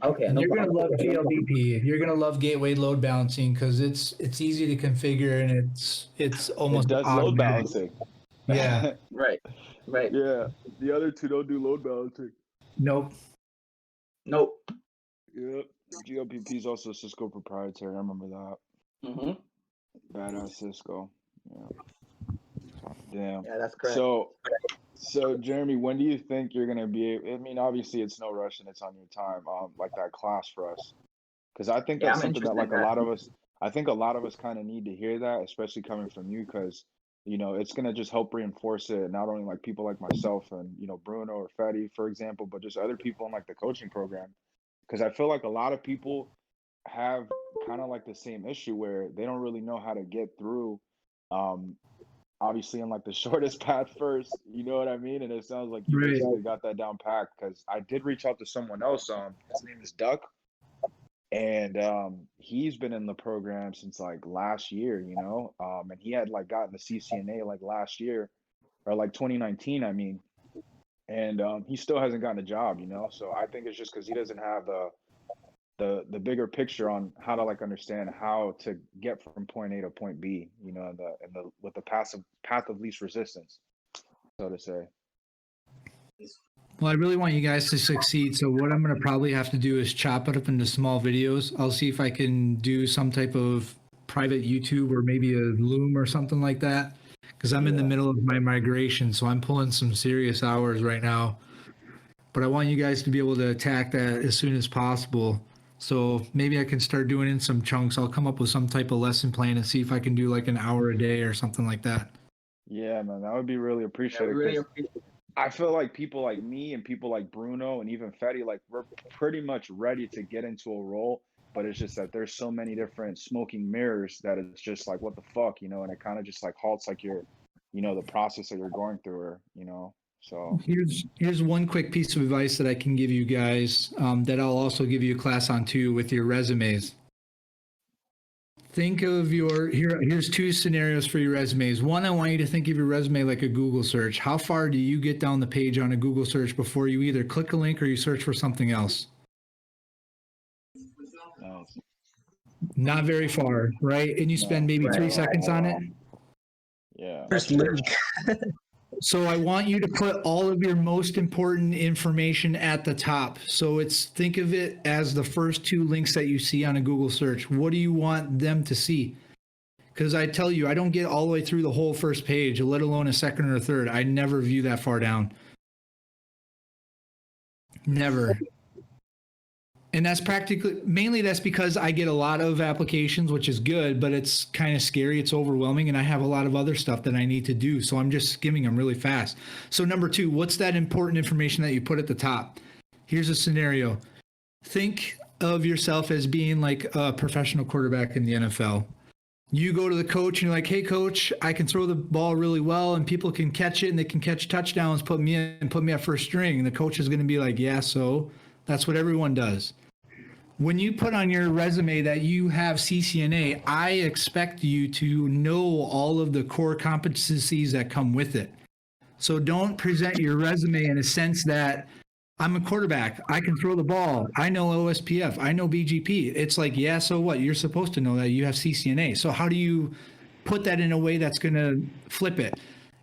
Okay. And no you're problem. gonna love GLBP. You're gonna love gateway load balancing because it's easy to configure and it's almost It does automatic. load balancing. Yeah. Right. Yeah. The other two don't do load balancing. Nope. Yep. GLPP is also Cisco proprietary. I remember that. Mm-hmm. Badass Cisco. Yeah. Damn. Yeah, that's correct. So Jeremy, when do you think you're gonna be? I mean, obviously it's no rush and it's on your time. Like that class for us, because I think that's something that like a lot of us. I think a lot of us kind of need to hear that, especially coming from you, because you know it's gonna just help reinforce it. Not only like people like myself and you know Bruno or Fetty, for example, but just other people in like the coaching program, because I feel like a lot of people have kind of like the same issue where they don't really know how to get through. Obviously in like the shortest path first, you know what I mean? And it sounds like you basically got that down packed, because I did reach out to someone else. His name is Duck, and he's been in the program since like last year, you know, and he had like gotten the CCNA like last year or like 2019, I mean, and he still hasn't gotten a job, you know. So I think it's just because he doesn't have the bigger picture on how to like understand how to get from point A to point B, you know, with the path of least resistance, so to say. Well, I really want you guys to succeed. So what I'm going to probably have to do is chop it up into small videos. I'll see if I can do some type of private YouTube or maybe a Loom or something like that, because I'm in the middle of my migration. So I'm pulling some serious hours right now. But I want you guys to be able to attack that as soon as possible. So maybe I can start doing in some chunks. I'll come up with some type of lesson plan and see if I can do like an hour a day or something like that. Yeah, man, that would be really appreciated. I feel like people like me and people like Bruno and even Fetty, like we're pretty much ready to get into a role, but it's just that there's so many different smoking mirrors that it's just like, what the fuck, you know, and it kind of just like halts like your, you know, the process that you're going through, or, you know. So here's one quick piece of advice that I can give you guys, that I'll also give you a class on too with your resumes. Think of here's two scenarios for your resumes. One, I want you to think of your resume like a Google search. How far do you get down the page on a Google search before you either click a link or you search for something else? nice. Not very far, right? And you spend maybe 3 seconds on it. Yeah. First link. So I want you to put all of your most important information at the top. So think of it as the first 2 links that you see on a Google search. What do you want them to see? Because I tell you, I don't get all the way through the whole first page, let alone a second or a third. I never view that far down. Never. And that's mainly that's because I get a lot of applications, which is good, but it's kind of scary. It's overwhelming. And I have a lot of other stuff that I need to do. So I'm just skimming them really fast. So number 2, what's that important information that you put at the top? Here's a scenario. Think of yourself as being like a professional quarterback in the NFL. You go to the coach and you're like, hey, coach, I can throw the ball really well and people can catch it and they can catch touchdowns, put me at first string. And the coach is going to be like, yeah, so that's what everyone does. When you put on your resume that you have CCNA, I expect you to know all of the core competencies that come with it. So don't present your resume in a sense that I'm a quarterback. I can throw the ball. I know OSPF. I know BGP. It's like, yeah, so what? You're supposed to know that you have CCNA. So how do you put that in a way that's going to flip it?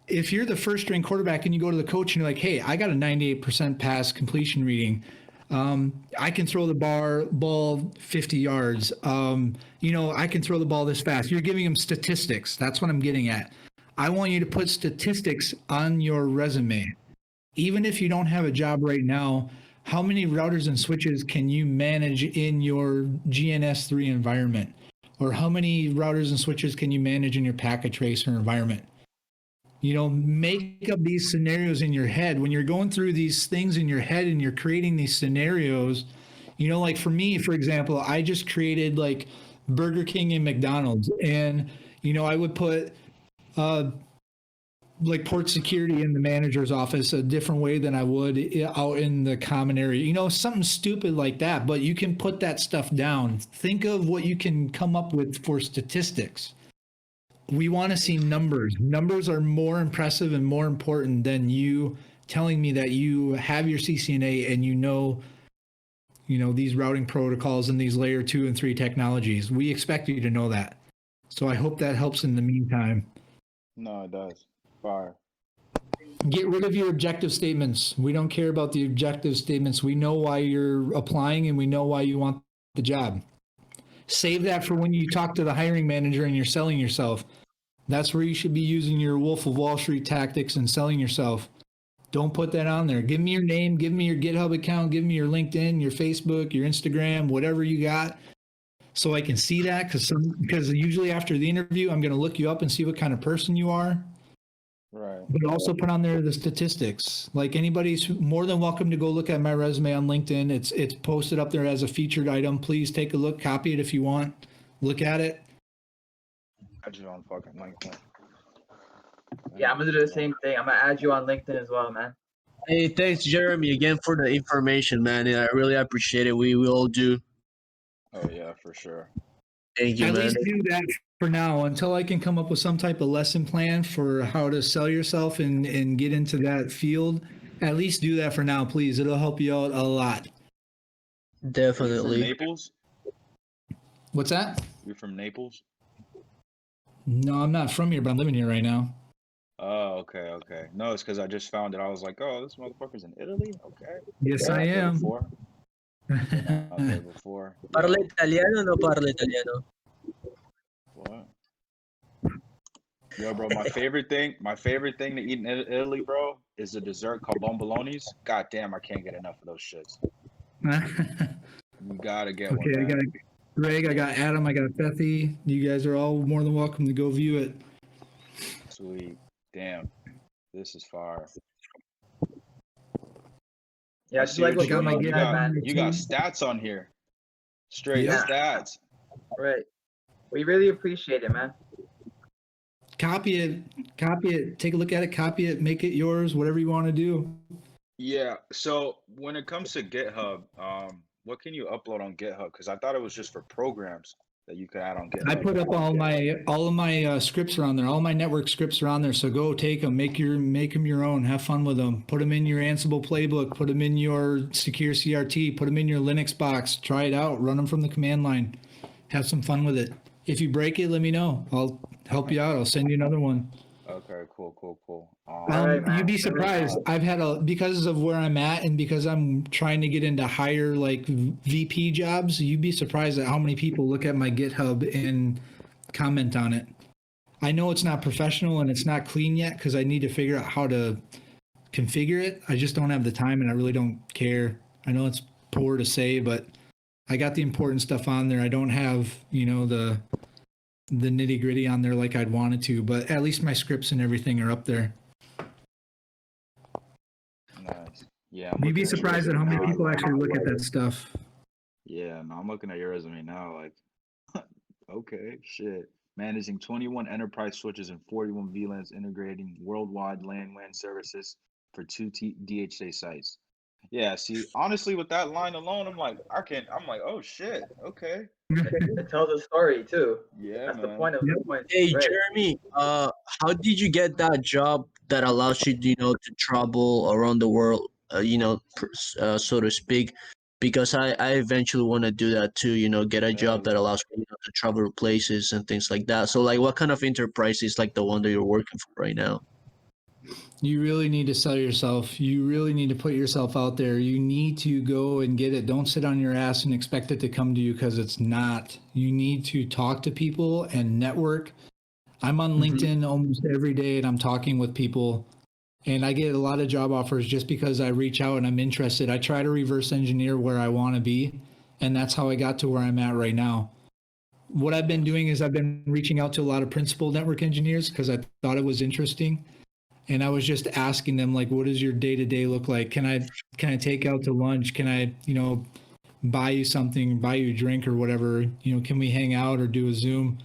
If you're the first string quarterback and you go to the coach and you're like, hey, I got a 98% pass completion reading. I can throw the ball 50 yards. I can throw the ball this fast. You're giving them statistics. That's what I'm getting at. I want you to put statistics on your resume. Even if you don't have a job right now, how many routers and switches can you manage in your GNS3 environment? Or how many routers and switches can you manage in your packet tracer environment? Make up these scenarios in your head. When you're going through these things in your head and you're creating these scenarios, like for me, for example, I just created like Burger King and McDonald's. And, I would put like port security in the manager's office a different way than I would out in the common area, something stupid like that. But you can put that stuff down. Think of what you can come up with for statistics. We want to see numbers. Numbers are more impressive and more important than you telling me that you have your CCNA and these routing protocols and these layer 2 and 3 technologies. We expect you to know that. So I hope that helps in the meantime. No, it does. Fire. Get rid of your objective statements. We don't care about the objective statements. We know why you're applying and we know why you want the job. Save that for when you talk to the hiring manager and you're selling yourself. That's where you should be using your Wolf of Wall Street tactics and selling yourself. Don't put that on there. Give me your name, give me your GitHub account, give me your LinkedIn, your Facebook, your Instagram, whatever you got, so I can see that. Because usually after the interview, I'm going to look you up and see what kind of person you are. Right. But also put on there the statistics. Like anybody's more than welcome to go look at my resume on LinkedIn. It's posted up there as a featured item. Please take a look, copy it if you want. Look at it. I just on fucking LinkedIn. Yeah, I'm gonna do the same thing. I'm gonna add you on LinkedIn as well, man. Hey, thanks, Jeremy, again for the information, man. Yeah, I really appreciate it. We all do. Oh yeah, for sure. Thank you, At man. least do that for now until I can come up with some type of lesson plan for how to sell yourself and get into that field. At least do that for now, please. It'll help you out a lot. Are you from Definitely. Naples? What's that? You from Naples? No, I'm not from here, but I'm living here right now. Oh, okay. No, it's because I just found it. I was like, oh, this motherfucker's in Italy? Okay. Yes, I Been out there am. before. Been out there before. Parla Yo, italiano o no parla italiano? what? Yo, bro, my favorite thing to eat in Italy, bro, is a dessert called bombolonis. God damn, I can't get enough of those shits. You gotta get one, Okay, I man. got Greg, I got Adam, I got Bethy. You guys are all more than welcome to go view it. Sweet. Damn. This is fire. Yeah, I I just see like what what got you my you you GitHub said, got man. you got stats on here. Straight Yeah. stats. Right. We really appreciate it, man. Copy it, take a look at it, copy it, make it yours, whatever you want to do. Yeah. So when it comes to GitHub, what can you upload on GitHub? Because I thought it was just for programs that you could add on GitHub. I put up all of my scripts are on there. All my network scripts are on there. So go take them, make them your own. Have fun with them. Put them in your Ansible playbook. Put them in your secure CRT. Put them in your Linux box. Try it out. Run them from the command line. Have some fun with it. If you break it, let me know. I'll help you out. I'll send you another one. Okay, cool. All right, man. You'd be Really surprised. cool. I've had because of where I'm at and because I'm trying to get into higher like VP jobs, you'd be surprised at how many people look at my GitHub and comment on it. I know it's not professional and it's not clean yet because I need to figure out how to configure it. I just don't have the time and I really don't care. I know it's poor to say, but I got the important stuff on there. I don't have, the nitty gritty on there like I'd wanted to, but at least my scripts and everything are up there. Nice. Yeah, I'm You'd be looking at your surprised at how resume many now. people actually look at that stuff. Yeah, no, I'm looking at your resume now. Like, okay, shit. Managing 21 enterprise switches and 41 VLANs, integrating worldwide LAN/WAN services for 2 DHA sites. Yeah, see, honestly, with that line alone, I'm like, oh shit, okay. It tells a story too. Yeah, That's the man. point of the point. Hey Right. Jeremy, how did you get that job that allows you, to travel around the world, so to speak? Because I eventually want to do that too, get a job that allows me, to travel places and things like that. So like, what kind of enterprise is like the one that you're working for right now? You really need to sell yourself. You really need to put yourself out there. You need to go and get it. Don't sit on your ass and expect it to come to you, because it's not. You need to talk to people and network. I'm on LinkedIn almost every day, and I'm talking with people, and I get a lot of job offers just because I reach out and I'm interested. I try to reverse engineer where I want to be, and that's how I got to where I'm at right now. What I've been doing is I've been reaching out to a lot of principal network engineers because I thought it was interesting. And I was just asking them, like, what does your day-to-day look like? Can I take out to lunch? Can I, buy you something, buy you a drink or whatever? Can we hang out or do a Zoom?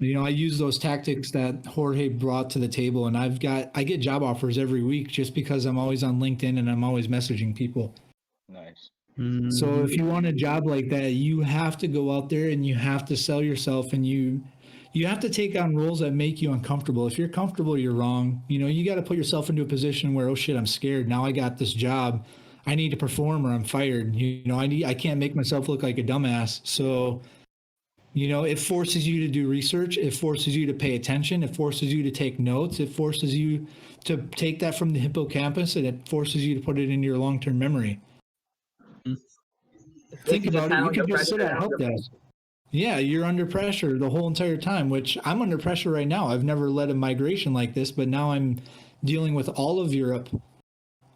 I use those tactics that Jorge brought to the table, and I get job offers every week just because I'm always on LinkedIn and I'm always messaging people. Nice. So if you want a job like that, you have to go out there and you have to sell yourself, and you have to take on roles that make you uncomfortable. If you're comfortable, you're wrong. You got to put yourself into a position where, oh shit, I'm scared. Now I got this job. I need to perform or I'm fired. I can't make myself look like a dumbass. So, it forces you to do research. It forces you to pay attention. It forces you to take notes. It forces you to take that from the hippocampus, and it forces you to put it into your long-term memory. Think about it. You could just sit at help desk. Yeah, you're under pressure the whole entire time, which I'm under pressure right now. I've never led a migration like this, but now I'm dealing with all of Europe,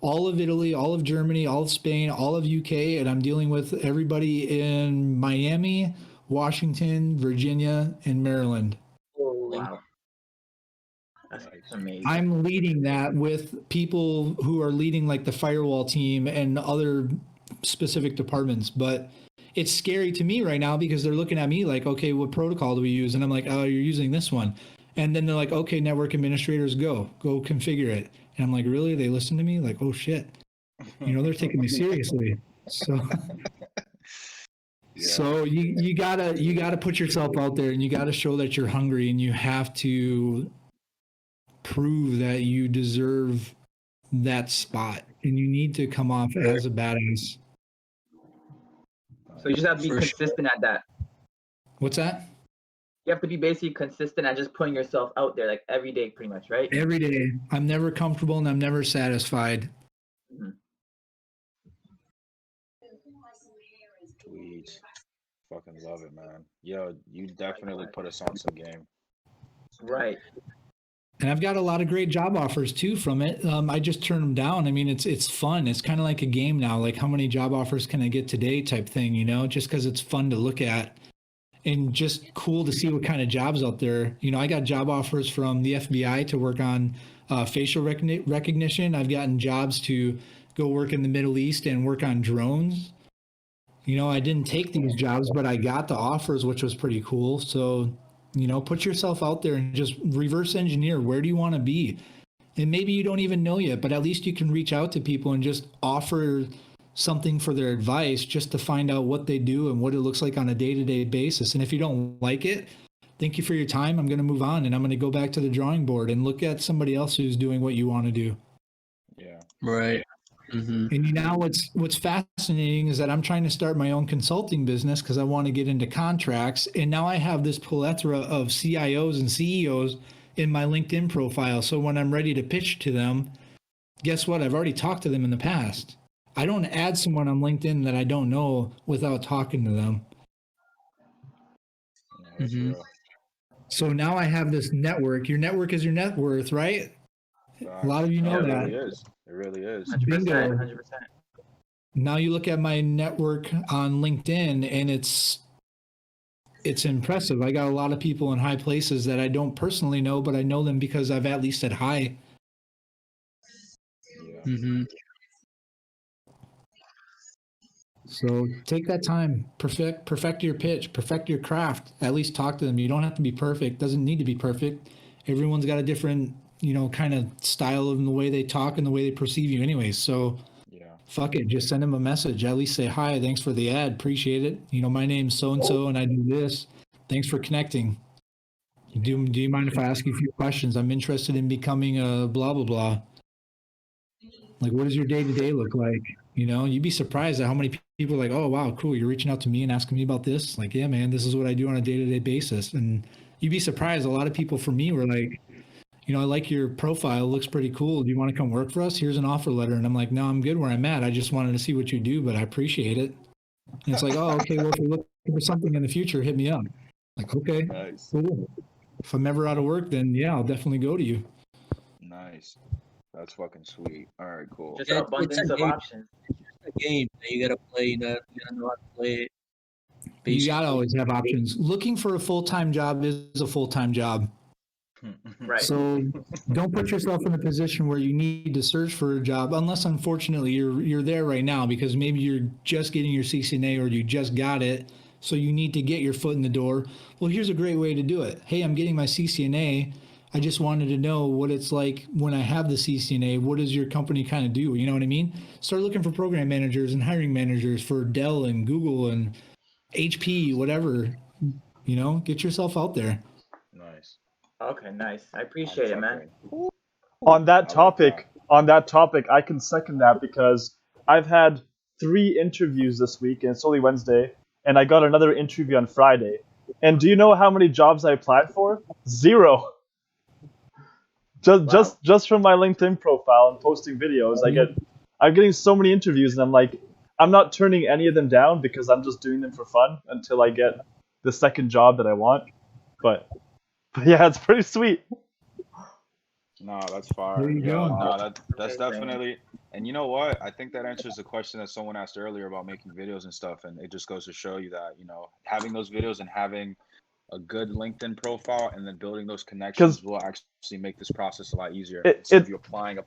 all of Italy, all of Germany, all of Spain, all of UK, and I'm dealing with everybody in Miami, Washington, Virginia, and Maryland. Wow. That's amazing. I'm leading that with people who are leading like the firewall team and other specific departments, but it's scary to me right now because they're looking at me like, okay, what protocol do we use? And I'm like, oh, you're using this one. And then they're like, okay, network administrators, go configure it. And I'm like, really? They listen to me? Like, oh shit. They're taking me seriously. So So you gotta put yourself out there, and you gotta show that you're hungry, and you have to prove that you deserve that spot, and you need to come off as a badass. So you just have to be consistent at that. What's that? You have to be basically consistent at just putting yourself out there, like every day, pretty much, right? Every day. I'm never comfortable and I'm never satisfied. Sweet. Fucking love it, man. Yo, you definitely put us on some game. Right. And I've got a lot of great job offers too from it. I just turn them down. I mean, it's fun. It's kind of like a game now. Like, how many job offers can I get today type thing, just because it's fun to look at and just cool to see what kind of jobs out there. I got job offers from the FBI to work on facial recognition. I've gotten jobs to go work in the Middle East and work on drones. I didn't take these jobs, but I got the offers, which was pretty cool. So, put yourself out there and just reverse engineer. Where do you want to be? And maybe you don't even know yet, but at least you can reach out to people and just offer something for their advice just to find out what they do and what it looks like on a day-to-day basis. And if you don't like it, thank you for your time. I'm going to move on and I'm going to go back to the drawing board and look at somebody else who's doing what you want to do. Yeah. Right. Mm-hmm. And now what's fascinating is that I'm trying to start my own consulting business because I want to get into contracts. And now I have this plethora of CIOs and CEOs in my LinkedIn profile. So when I'm ready to pitch to them, guess what? I've already talked to them in the past. I don't add someone on LinkedIn that I don't know without talking to them. Mm-hmm. So now I have this network. Your network is your net worth, right? A lot of you know that. It really is. Bingo. 100%. now you look at my network on LinkedIn, and it's impressive. I got a lot of people in high places that I don't personally know, but I know them because I've at least said hi. Yeah. Mm-hmm. So take that time, perfect your pitch, perfect your craft. At least talk to them. You don't have to be perfect. Doesn't need to be perfect. Everyone's got a different, kind of style in the way they talk and the way they perceive you, anyways. So Yeah. fuck it, just send them a message. At least say hi. Thanks for the ad. Appreciate it. My name's so and so, and I do this. Thanks for connecting. Do you mind if I ask you a few questions? I'm interested in becoming a blah blah blah. Like, what does your day to day look like? You'd be surprised at how many people are like, oh, wow, cool. You're reaching out to me and asking me about this. Like, yeah, man, this is what I do on a day to day basis. And you'd be surprised. A lot of people for me were like, I like your profile. It looks pretty cool. Do you want to come work for us? Here's an offer letter. And I'm like, no, I'm good where I'm at. I just wanted to see what you do, but I appreciate it. And it's like, oh, okay. Well, if you're looking for something in the future, hit me up. Like, okay, Nice. cool. If I'm ever out of work, then yeah, I'll definitely go to you. Nice. That's fucking sweet. All right, cool. Just Yeah, an it's abundance a of game. options. It's a game that you gotta play. You gotta know how to play it. You Basically. got to always have options. Looking for a full time job is a full time job. Right. So don't put yourself in a position where you need to search for a job, unless unfortunately you're there right now because maybe you're just getting your CCNA or you just got it, so you need to get your foot in the door. Well, here's a great way to do it. Hey, I'm getting my CCNA. I just wanted to know what it's like when I have the CCNA. What does your company kind of do? You know what I mean? Start looking for program managers and hiring managers for Dell and Google and HP, whatever. Get yourself out there. Nice. Okay, nice. I I'm appreciate it, man. fucking. On that I like that. topic, I can second that because I've had 3 interviews this week, and it's only Wednesday, and I got another interview on Friday. And do you know how many jobs I applied for? 0. Just from my LinkedIn profile and posting videos, I'm getting so many interviews, and I'm like, I'm not turning any of them down because I'm just doing them for fun until I get the second job that I want. But yeah, it's pretty sweet. No, that's There fire. you Yeah, go. no, that's Amazing. definitely. And you know what? I think that answers the question that someone asked earlier about making videos and stuff. And it just goes to show you that, having those videos and having a good LinkedIn profile and then building those connections will actually make this process a lot easier. Instead of you applying,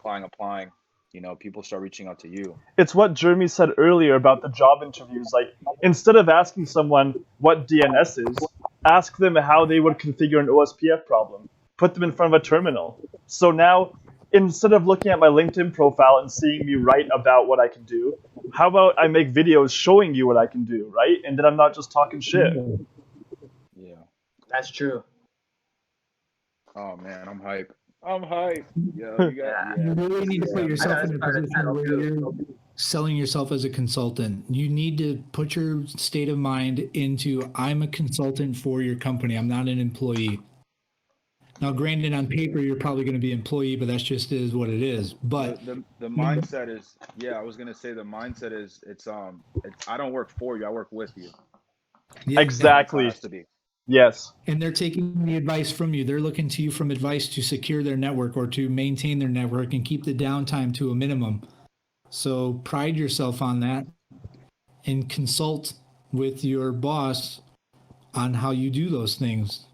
people start reaching out to you. It's what Jeremy said earlier about the job interviews. Like, instead of asking someone what DNS is, ask them how they would configure an OSPF problem. Put them in front of a terminal. So now, instead of looking at my LinkedIn profile and seeing me write about what I can do, how about I make videos showing you what I can do, right? And then I'm not just talking shit. Yeah. That's true. Oh man, I'm hype. I'm hype. Yo, you got Yeah. You really need to put I yourself know in that's a part of the position title where too. you're selling yourself as a consultant. You need to put your state of mind into I'm a consultant for your company. I'm not an employee. Now, granted, on paper you're probably going to be an employee, but that's just is what it is. But the mindset is, yeah, I was gonna say the mindset is it's I don't work for you, I work with you. yeah, Exactly. That's how it has to be. Yes. and they're taking the advice from you. They're looking to you from advice to secure their network or to maintain their network and keep the downtime to a minimum. So pride yourself on that and consult with your boss on how you do those things.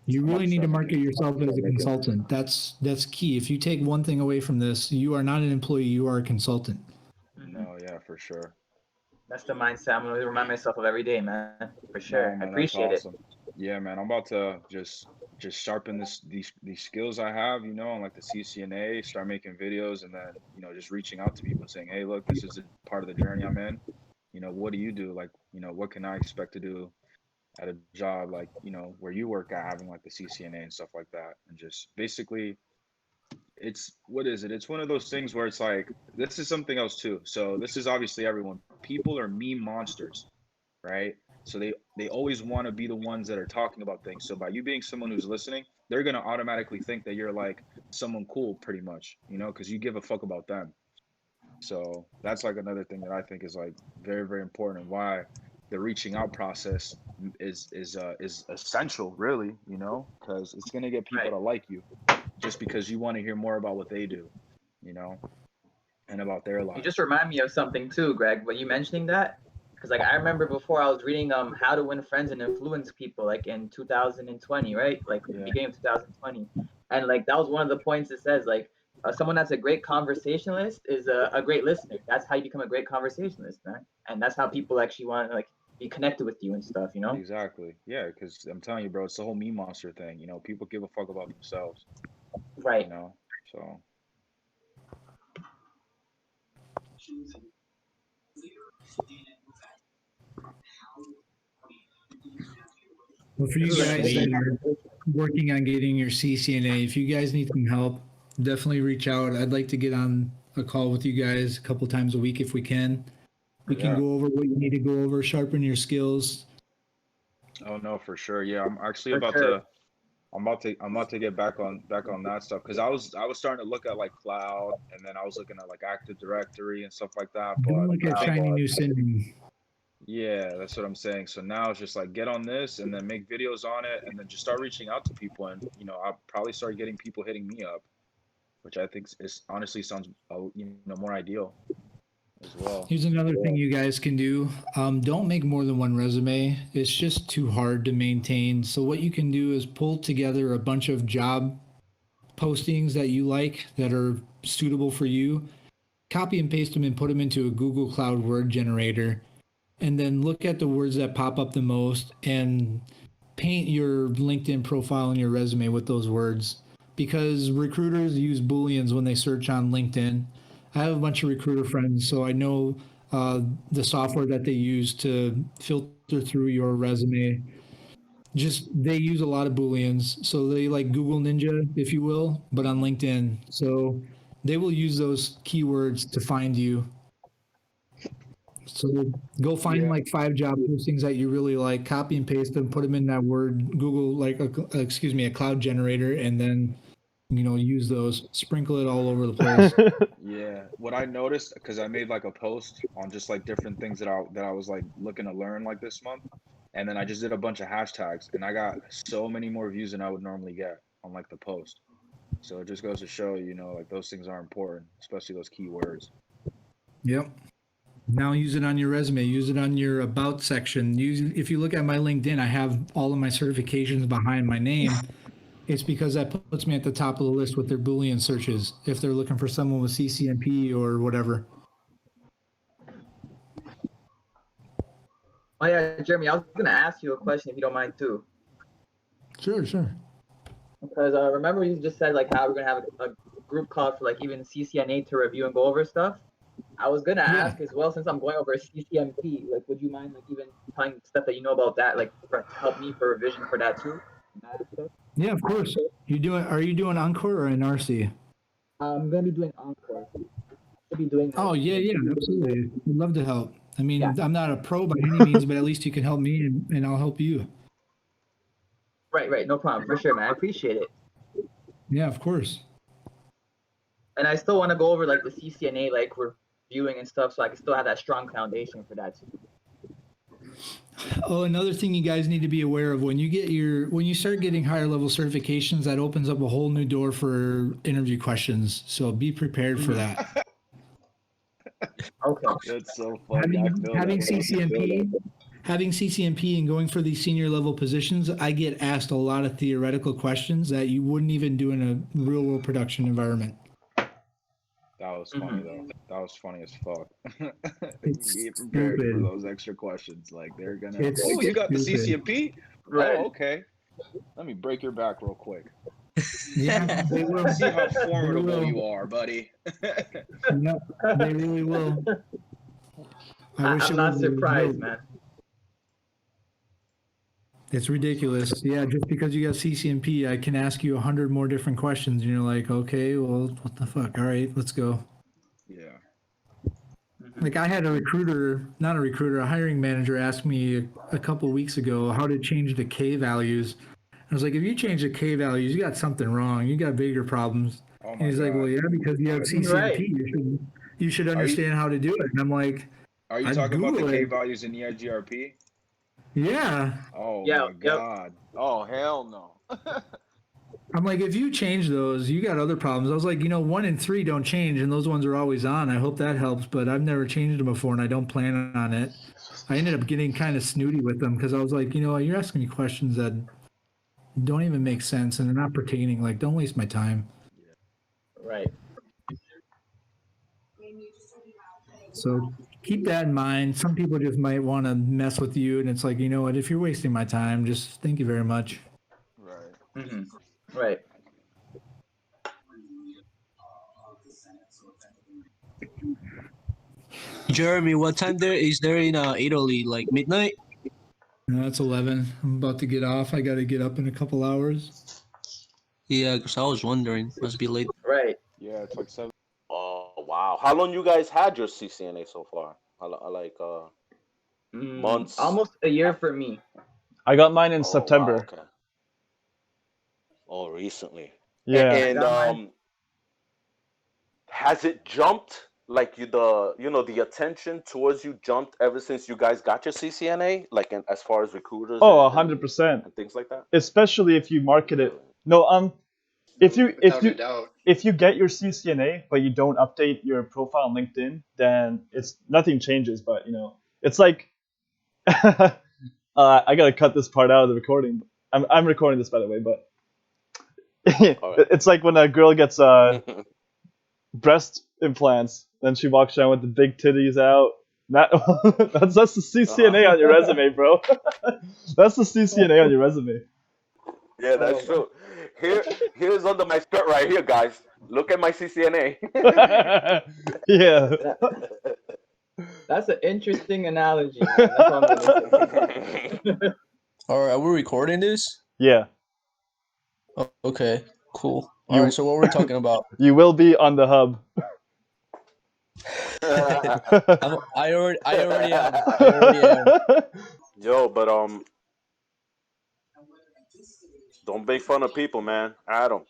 You I'm really need to upset. market yourself as a consultant. That's key. If you take one thing away from this, you are not an employee, you are a consultant. No, yeah, for sure. That's the mindset I'm going to remind myself of every day, man. For sure. No, I man, that's appreciate it. awesome. Yeah, man, I'm about to just sharpen these skills I have, on like the CCNA, start making videos, and then just reaching out to people and saying, hey, look, this is a part of the journey I'm in. What do you do? Like, what can I expect to do at a job like where you work at, having like the CCNA and stuff like that, and just basically, it's what is it? It's one of those things where it's like this is something else too. So this is obviously everyone. People are meme monsters, right? So they always want to be the ones that are talking about things. So by you being someone who's listening, they're gonna automatically think that you're like someone cool, pretty much, because you give a fuck about them. So that's like another thing that I think is like very, very important, and why the reaching out process is essential, really, because it's gonna get people Right. to like you just because you want to hear more about what they do. you know, and about their You lives. just remind me of something too, Greg. When you mentioning that, because like I remember before I was reading How to Win Friends and Influence People like in 2020, right? Like Yeah. beginning of 2020, and like that was one of the points it says like someone that's a great conversationalist is a great listener. That's how you become a great conversationalist, man. And that's how people actually want to like be connected with you and stuff, you know? Exactly. Yeah, because I'm telling you, bro, it's the whole meme monster thing. You know, people give a fuck about themselves. Right. You know, so. Well, for you This was an guys amazing that are conversation. working on getting your CCNA, if you guys need some help, definitely reach out. I'd like to get on a call with you guys a couple times a week if we can. We can Yeah. go over what you need to go over, sharpen your skills. Oh no, for sure. Yeah, I'm actually For about sure. to. I'm about to get back on that stuff because I was starting to look at like cloud and then I was looking at like Active Directory and stuff like that. Don't But look I at think shiny new syndrome. yeah, that's what I'm saying. So now it's just like get on this and then make videos on it and then just start reaching out to people and I'll probably start getting people hitting me up, which I think is honestly sounds more ideal as well. Here's another thing you guys can do. Don't make more than one resume. It's just too hard to maintain. So what you can do is pull together a bunch of job postings that you like that are suitable for you, copy and paste them and put them into a Google Cloud word generator, and then look at the words that pop up the most and paint your LinkedIn profile and your resume with those words, because recruiters use Booleans when they search on LinkedIn. I have a bunch of recruiter friends, so I know the software that they use to filter through your resume. Just they use a lot of Booleans, so they like Google Ninja, if you will, but on LinkedIn. So they will use those keywords to find you. So go find Yeah. like 5 job postings that you really like, copy and paste them, put them in that word Google, like a cloud generator, and then use those, sprinkle it all over the place. Yeah, what I noticed because I made like a post on just like different things that I was like looking to learn like this month, and then I just did a bunch of hashtags, and I got so many more views than I would normally get on like the post. So it just goes to show, like those things are important, especially those keywords. Yep. Now use it on your resume. Use it on your about section. If you look at my LinkedIn, I have all of my certifications behind my name. It's because that puts me at the top of the list with their Boolean searches if they're looking for someone with CCNP or whatever. Oh yeah, Jeremy, I was gonna ask you a question if you don't mind too. Sure. Because remember you just said like how we're gonna have a group call for like even CCNA to review and go over stuff. I was gonna Yeah. ask as well, since I'm going over CCMP, like would you mind like even telling stuff that you know about that, like to help me for revision for that too? That stuff? Yeah, of course. Are you doing Encore or NRC? I'm gonna be doing Encore. Should be doing Oh, yeah, absolutely. I'd love to help. I mean, Yeah. I'm not a pro by any means, but at least you can help me and I'll help you. Right, no problem, for sure, man. I appreciate it. Yeah, of course. And I still want to go over like the CCNA like reviewing and stuff, so I can still have that strong foundation for that too. Oh, another thing you guys need to be aware of when you start getting higher level certifications, that opens up a whole new door for interview questions. So be prepared for that. Okay. That's so funny. I feel Having that. having CCNP and going for these senior level positions, I get asked a lot of theoretical questions that you wouldn't even do in a real world production environment. That was funny though. That was funny as fuck. It's Get prepared for stupid. those extra questions. Like they're gonna. It's Oh, you got the stupid. CCMP? Right. Oh, okay. Let me break your back real quick. Yeah, they will. See how formidable will. you are, buddy. Yep, they really will. I'm not surprised, man. It's ridiculous. Yeah, just because you got CCNP, I can ask you 100 more different questions, and you're like, okay, well, what the fuck? All right, let's go. Yeah. Like I had a hiring manager ask me a couple weeks ago how to change the K values. I was like, if you change the K values, you got something wrong. You got bigger problems. Oh And my he's like, well, God. yeah, because you have CCNP, Right. you should understand how to do it. And I'm like, Are you I'd talking about the Google K it. values in EIGRP? Yeah. Oh Yeah, my yep. God. Oh hell no. I'm like, if you change those, you got other problems. I was like, 1 and 3 don't change, and those ones are always on. I hope that helps, but I've never changed them before, and I don't plan on it. I ended up getting kind of snooty with them because I was like, you're asking me questions that don't even make sense and they're not pertaining. Like, don't waste my time. Right. So keep that in mind. Some people just might want to mess with you, and it's like, you know what? If you're wasting my time, just thank you very much. Right. Right. Jeremy, what time there is there in Italy? Like midnight? It's 11. I'm about to get off. I got to get up in a couple hours. Yeah, because I was wondering. Must be late. Right. Yeah, it's like 7. Oh wow! How long you guys had your CCNA so far? Like months. Almost a year for me. I got mine in Oh wow! September. Okay. Oh, recently. Yeah. I And got mine. has it jumped? Like the attention towards you jumped ever since you guys got your CCNA? Like as far as recruiters Oh, and 100%. and things like that. Especially if you market it. Really? No, if you if Without a you doubt. if you get your CCNA but you don't update your profile on LinkedIn, then it's nothing changes. But it's like I gotta cut this part out of the recording. I'm recording this by the way, but All it's like when a girl gets right. breast implants, then she walks around with the big titties out. That that's the CCNA on your resume, bro. That's the CCNA on your resume. Yeah, Oh, that's true. Here's under my skirt right here, guys. Look at my CCNA. Yeah. that, that's an interesting analogy, man. That's what I'm gonna say. All right, are we recording this? Yeah. Oh, okay, cool. All right, You so what were we talking about? you will be on the hub. I already am. I already am. Yo, but don't make fun of people, man. Adam,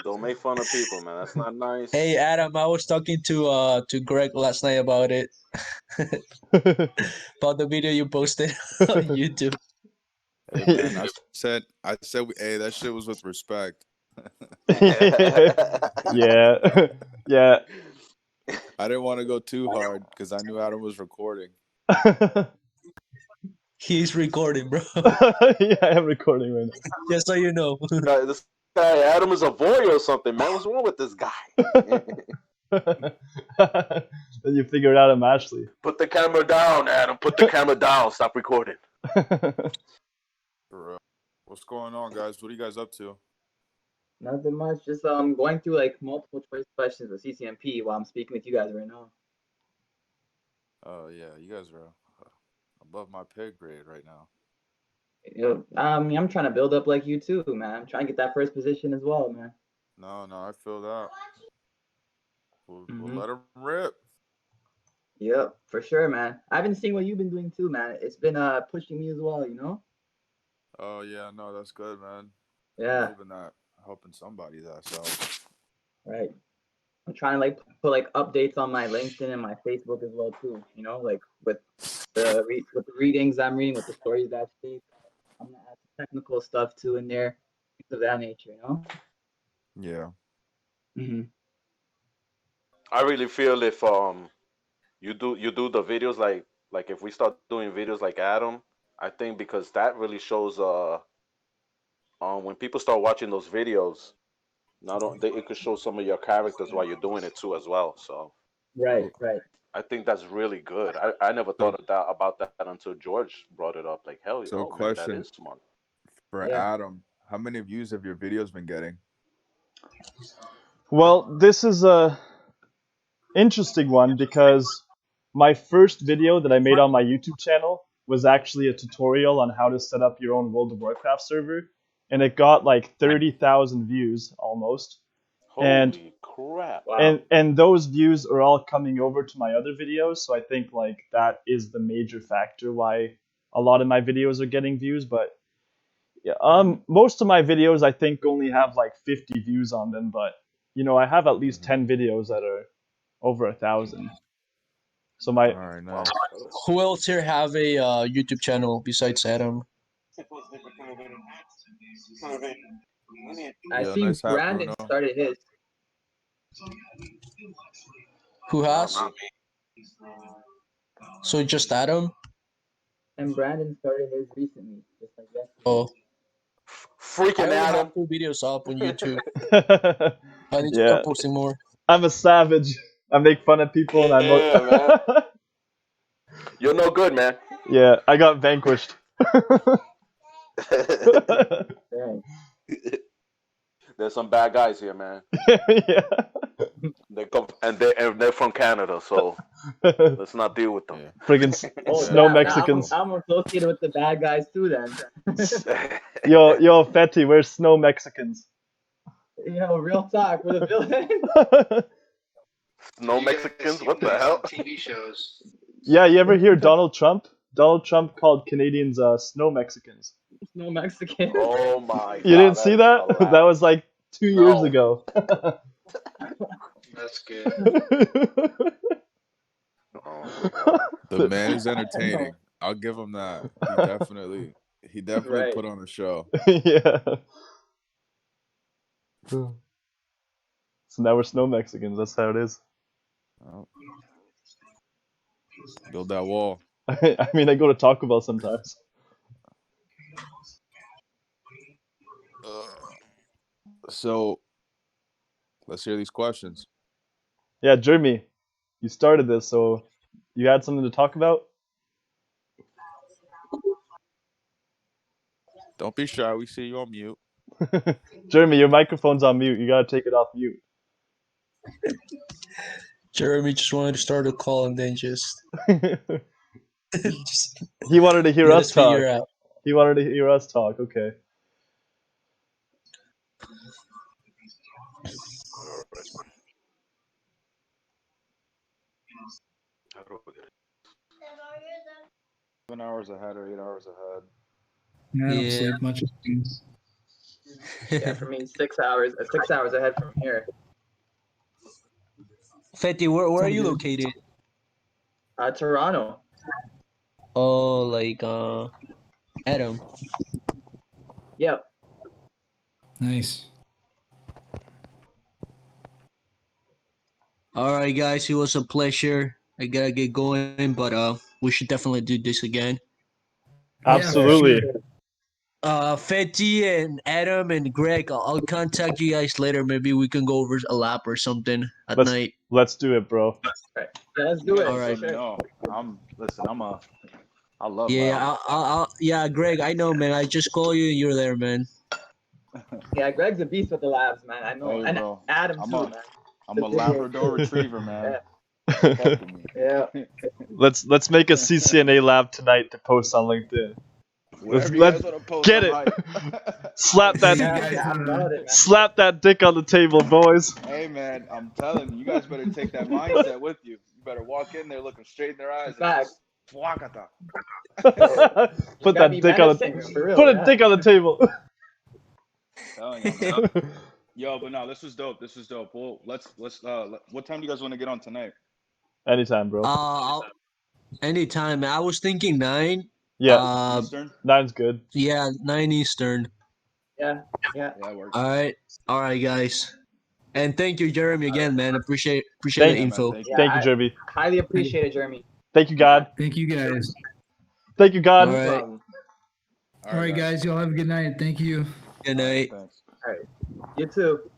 don't make fun of people, man. That's not nice. Hey Adam, I was talking to Greg last night about it, about the video you posted on YouTube. Hey man, hey, that shit was with respect. Yeah. Yeah. I didn't want to go too hard because I knew Adam was recording. He's recording, bro. Yeah, I am recording right Just so you know. This guy Adam is a voyeur or something, man. What's wrong with this guy? now. Then you figure it out, I'm Ashley. Put the camera down, Adam. Put the camera down. Stop recording. For real. What's going on, guys? What are you guys up to? Nothing much. Just going through like multiple choice questions of CCMP while I'm speaking with you guys right now. Oh yeah, you guys are above my pay grade right now. I'm trying to build up like you too, man. I'm trying to get that first position as well, man. No, I feel that. We'll Mhm. let him rip. Yep, for sure, man. I've been seeing what you've been doing too, man. It's been pushing me as well, you know? Oh yeah, no, that's good, man. Yeah, I'm hoping that helping somebody that so. right. I'm trying to like put like updates on my LinkedIn and my Facebook as well too, you know, like with the readings I'm reading, with the stories that I see. I'm gonna add some technical stuff too in there, things of that nature, you know? Yeah. Mm-hmm. I really feel if you do the videos like if we start doing videos like Adam, I think because that really shows when people start watching those videos, not only it could show some of your characters while you're doing it too as well. So Right, right. I think that's really good. I never So, thought of that about that until George brought it up. Like hell, so oh man, that question is smart. for Yeah. Adam: how many views have your videos been getting? Well, this is a interesting one because my first video that I made on my YouTube channel was actually a tutorial on how to set up your own World of Warcraft server, and it got like 30,000 views almost. And Holy crap! Wow. and those views are all coming over to my other videos, so I think like that is the major factor why a lot of my videos are getting views. But yeah, most of my videos I think only have like 50 views on them, but I have at least 10 videos that are over 1,000. So All my right, Wow. nice. Who else here have a YouTube channel besides Adam? I Yeah, see nice hat, Brandon Bruno. started his. Who has? So just Adam? And Brandon started his recently, just like yesterday. Oh, I Freaking only Adam. have 2 videos up on YouTube. I need to Yeah, start posting more. I'm a savage. I make fun of people and Yeah, man. I'm. You're no good, man. Yeah, I got vanquished. Dang. There's some bad guys here, man. Yeah. They come and they're from Canada, so let's not deal with them. Yeah. Friggin' Oh, snow damn. Mexicans. Now I'm associated with the bad guys too then. Yo, Fetty, where's snow Mexicans? Real talk. We're the villain. No You guys Mexicans? see What the guys hell? on TV shows. Yeah, you ever hear Donald Trump? Donald Trump called Canadians snow Mexicans. No Mexican. Oh my god. You didn't see is that? That hilarious. was like 2 years No. ago. That's good. Oh my god. The man is entertaining. I'll give him that. He definitely Right. put on a show. Yeah. So now we're snow Mexicans. That's how it is. Oh. Build that wall. I mean, I go to Taco Bell sometimes. So let's hear these questions. Yeah, Jeremy, you started this, so you had something to talk about? Don't be shy. We see you on mute. Jeremy, your microphone's on mute. You gotta take it off mute. Jeremy just wanted to start a call and then just He wanted to hear let us us talk. figure out. He wanted to hear us talk. Okay. How do I get it? 7 hours ahead or 8 hours ahead. I don't Yeah. sleep much. Yeah, for me, 6 hours. 6 hours ahead from here. Fetty, where are you located? Toronto. Oh, like Adam. Yep. Nice. All right, guys, it was a pleasure. I gotta get going, but we should definitely do this again. Absolutely. Yeah, for sure. Fetty and Adam and Greg, I'll contact you guys later. Maybe we can go over a lap or something at night. Let's do it, bro. Right. Yeah, let's do You it. guys All right. let me know. I love Yeah, Lab. yeah, Greg, I know, man. I just call you and you're there, man. Yeah, Greg's a beast with the labs, man. I know. Hey, And bro. Adam I'm too, a man. I'm The a video Labrador too. Retriever, man. Yeah. Protecting me. Yeah. Let's make a CCNA lab tonight to post on LinkedIn. Whatever you let's guys want to post, get I'm it. hype. Slap that Yeah, I'm about it, man. slap that dick on the table, boys. Hey, man, I'm telling you, you guys better take that mindset with you. You better walk in there looking straight in their eyes and Facts. just Fuakata. Put Gotta that be dick on menacing, the for real, put a yeah. dick on the table. Telling you, man. Yo, but no, this was dope. Well, let's what time do you guys want to get on tonight? Anytime, bro. Anytime, man. I was thinking 9. Yeah, Eastern? 9's good. Yeah, 9 Eastern. Yeah. Yeah, it works. All right, guys. And thank you, Jeremy, again, man. Appreciate Thank the you. Yeah, man, info. thank you. Yeah, Thank you, I Jeremy. highly appreciate it, Jeremy. Thank you, God. Thank you, guys. Thank you, God. All No right. problem. All right, guys. Y'all have a good night. Thank you. Good All right, night. thanks. All right. You too.